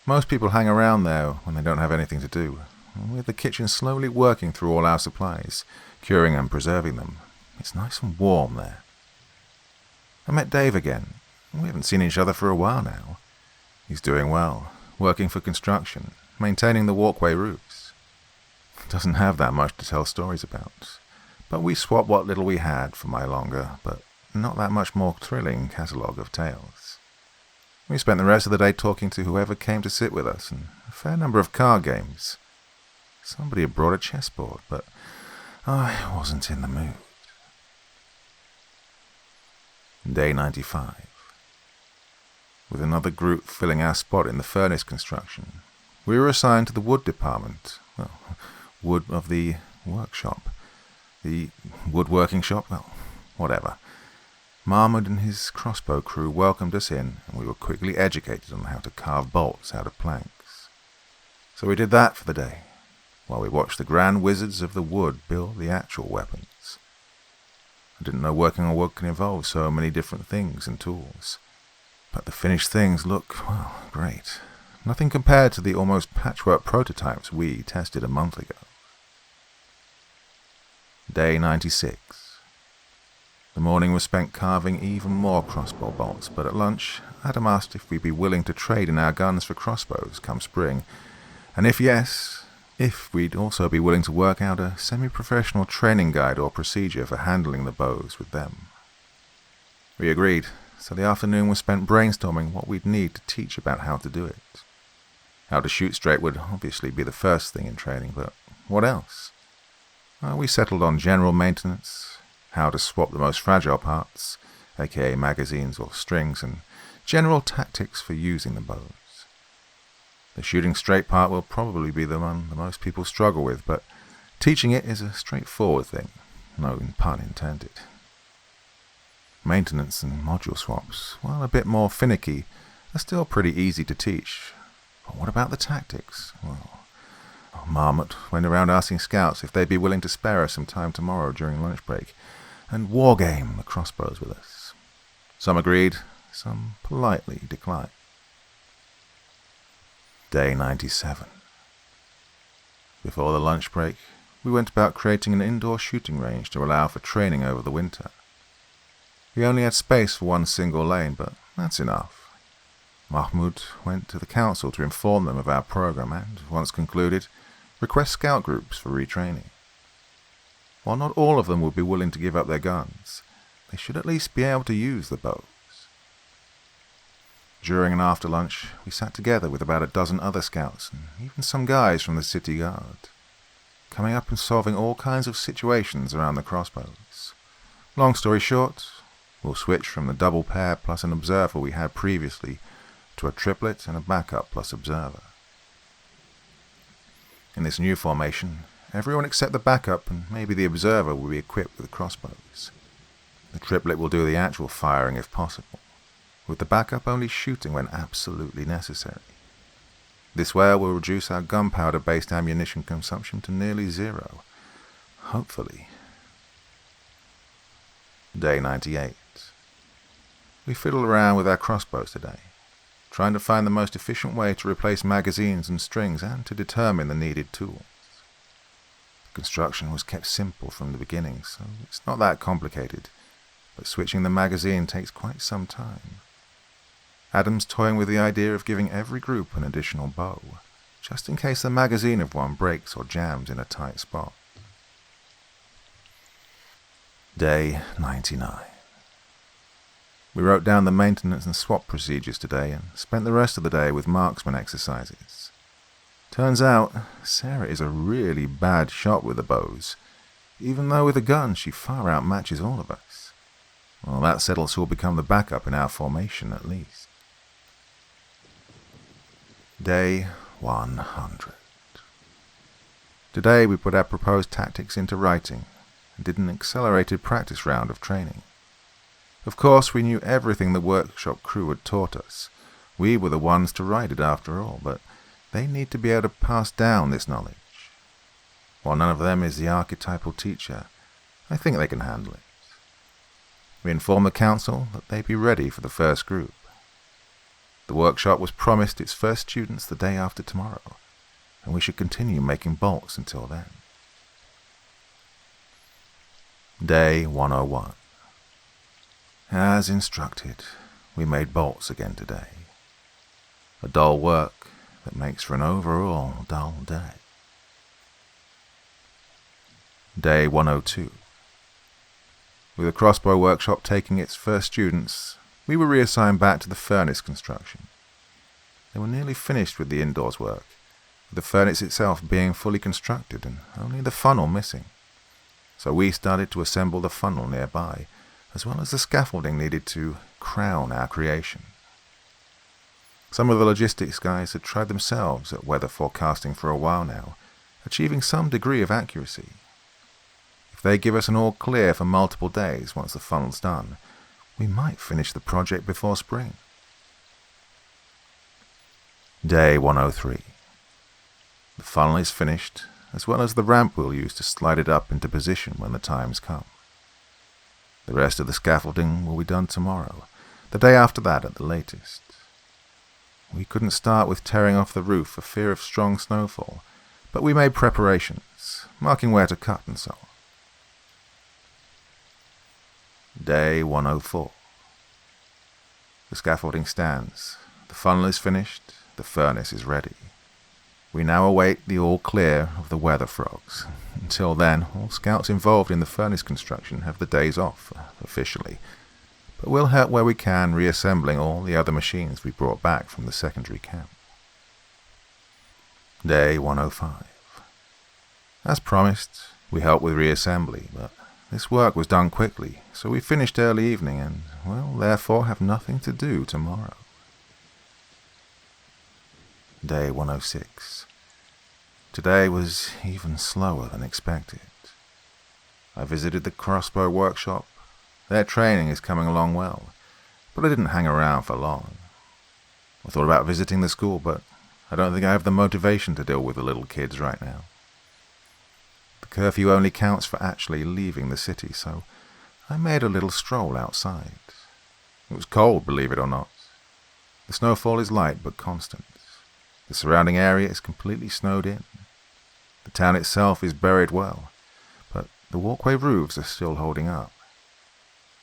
Most people hang around there when they don't have anything to do, with the kitchen slowly working through all our supplies, curing and preserving them. It's nice and warm there. I met Dave again. We haven't seen each other for a while now. He's doing well, working for construction, maintaining the walkway roofs. Doesn't have that much to tell stories about, but we swapped what little we had for my longer, but not that much more thrilling catalogue of tales. We spent the rest of the day talking to whoever came to sit with us, and a fair number of card games. Somebody had brought a chessboard, but I wasn't in the mood. Day 95. With another group filling our spot in the furnace construction, we were assigned to the wood department, wood of the workshop. The woodworking shop? Well, whatever. Marmot and his crossbow crew welcomed us in, and we were quickly educated on how to carve bolts out of planks. So we did that for the day, while we watched the grand wizards of the wood build the actual weapons. I didn't know working on wood can involve so many different things and tools. But the finished things look, well, great. Nothing compared to the almost patchwork prototypes we tested a month ago. Day 96. The morning was spent carving even more crossbow bolts, but at lunch, Adam asked if we'd be willing to trade in our guns for crossbows come spring, and if yes, if we'd also be willing to work out a semi-professional training guide or procedure for handling the bows with them. We agreed, so the afternoon was spent brainstorming what we'd need to teach about how to do it. How to shoot straight would obviously be the first thing in training, but what else? Well, we settled on general maintenance, how to swap the most fragile parts, aka magazines or strings, and general tactics for using the bows. The shooting straight part will probably be the one that most people struggle with, but teaching it is a straightforward thing, no pun intended. Maintenance and module swaps, while a bit more finicky, are still pretty easy to teach. But what about the tactics? Well, Marmot went around asking scouts if they'd be willing to spare us some time tomorrow during lunch break and wargame the crossbows with us. Some agreed, some politely declined. Day 97. Before the lunch break, we went about creating an indoor shooting range to allow for training over the winter. We only had space for one single lane, but that's enough. Mahmoud went to the council to inform them of our program and, once concluded, request scout groups for retraining. While not all of them would be willing to give up their guns, they should at least be able to use the bows. During and after lunch, we sat together with about a dozen other scouts and even some guys from the city guard, coming up and solving all kinds of situations around the crossbows. Long story short, we'll switch from the double pair plus an observer we had previously to a triplet and a backup plus observer. In this new formation, everyone except the backup and maybe the observer will be equipped with crossbows. The triplet will do the actual firing if possible, with the backup only shooting when absolutely necessary. This way will reduce our gunpowder-based ammunition consumption to nearly zero. Hopefully. Day 98. We fiddled around with our crossbows today, trying to find the most efficient way to replace magazines and strings and to determine the needed tools. The construction was kept simple from the beginning, so it's not that complicated, but switching the magazine takes quite some time. Adam's toying with the idea of giving every group an additional bow, just in case the magazine of one breaks or jams in a tight spot. Day 99. We wrote down the maintenance and swap procedures today and spent the rest of the day with marksman exercises. Turns out, Sarah is a really bad shot with the bows, even though with a gun she far outmatches all of us. Well, that settles who'll become the backup in our formation at least. Day 100. Today we put our proposed tactics into writing and did an accelerated practice round of training. Of course, we knew everything the workshop crew had taught us. We were the ones to write it after all, but they need to be able to pass down this knowledge. While none of them is the archetypal teacher, I think they can handle it. We informed the council that they'd be ready for the first group. The workshop was promised its first students the day after tomorrow, and we should continue making bolts until then. Day 101. As instructed, we made bolts again today. A dull work that makes for an overall dull day. Day 102. With the crossbow workshop taking its first students, we were reassigned back to the furnace construction. They were nearly finished with the indoors work, with the furnace itself being fully constructed and only the funnel missing. So we started to assemble the funnel nearby, as well as the scaffolding needed to crown our creation. Some of the logistics guys had tried themselves at weather forecasting for a while now, achieving some degree of accuracy. If they give us an all clear for multiple days once the funnel's done, we might finish the project before spring. Day 103. The funnel is finished, as well as the ramp we'll use to slide it up into position when the times come. The rest of the scaffolding will be done tomorrow, the day after that at the latest. We couldn't start with tearing off the roof for fear of strong snowfall, but we made preparations, marking where to cut and so on. Day 104. The scaffolding stands, the funnel is finished, the furnace is ready. We now await the all clear of the weather frogs. Until then, all scouts involved in the furnace construction have the days off, officially. But we'll help where we can, reassembling all the other machines we brought back from the secondary camp. Day 105. As promised, we helped with reassembly, but this work was done quickly, so we finished early evening and, well, therefore have nothing to do tomorrow. Day 106. Today was even slower than expected. I visited the crossbow workshop. Their training is coming along well, but I didn't hang around for long. I thought about visiting the school, but I don't think I have the motivation to deal with the little kids right now. The curfew only counts for actually leaving the city, so I made a little stroll outside. It was cold, believe it or not. The snowfall is light but constant. The surrounding area is completely snowed in. The town itself is buried well, but the walkway roofs are still holding up.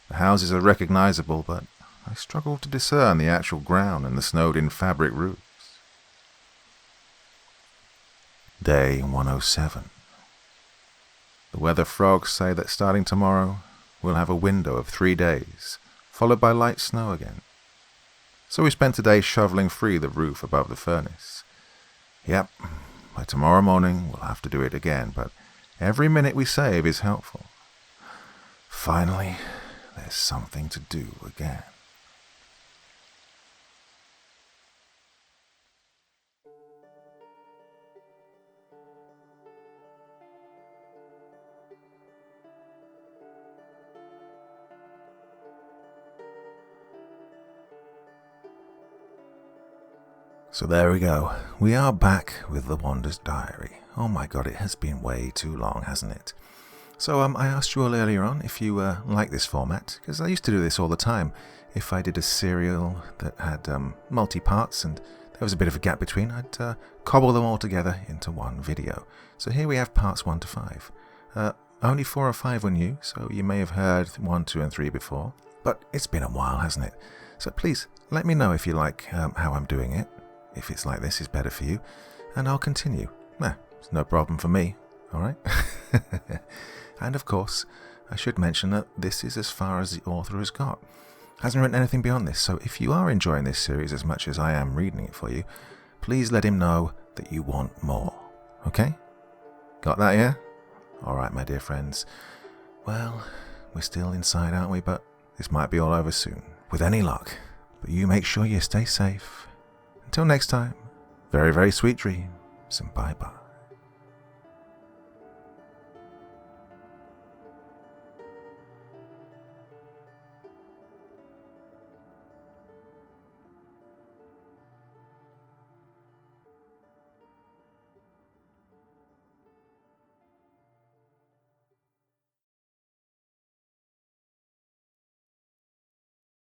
The houses are recognizable, but I struggle to discern the actual ground and the snowed-in fabric roofs. Day 107. The weather frogs say that starting tomorrow, we'll have a window of 3 days, followed by light snow again. So we spent today shoveling free the roof above the furnace. Yep, by tomorrow morning we'll have to do it again, but every minute we save is helpful. Finally, there's something to do again. So there we go. We are back with the Wander's Diary. Oh my god, it has been way too long, hasn't it? So I asked you all earlier on if you like this format, because I used to do this all the time. If I did a serial that had multi-parts and there was a bit of a gap between, I'd cobble them all together into one video. So here we have parts 1 to 5. Only 4 or 5 were new, so you may have heard 1, 2 and 3 before. But it's been a while, hasn't it? So please, let me know if you like how I'm doing it. If it's like this is better for you, and I'll continue. It's no problem for me, alright? And of course, I should mention that this is as far as the author has got. Hasn't written anything beyond this, so if you are enjoying this series as much as I am reading it for you, please let him know that you want more, okay? Got that, yeah? Alright, my dear friends. Well, we're still inside, aren't we? But this might be all over soon, with any luck. But you make sure you stay safe. Until next time, very, very sweet dreams, and bye-bye.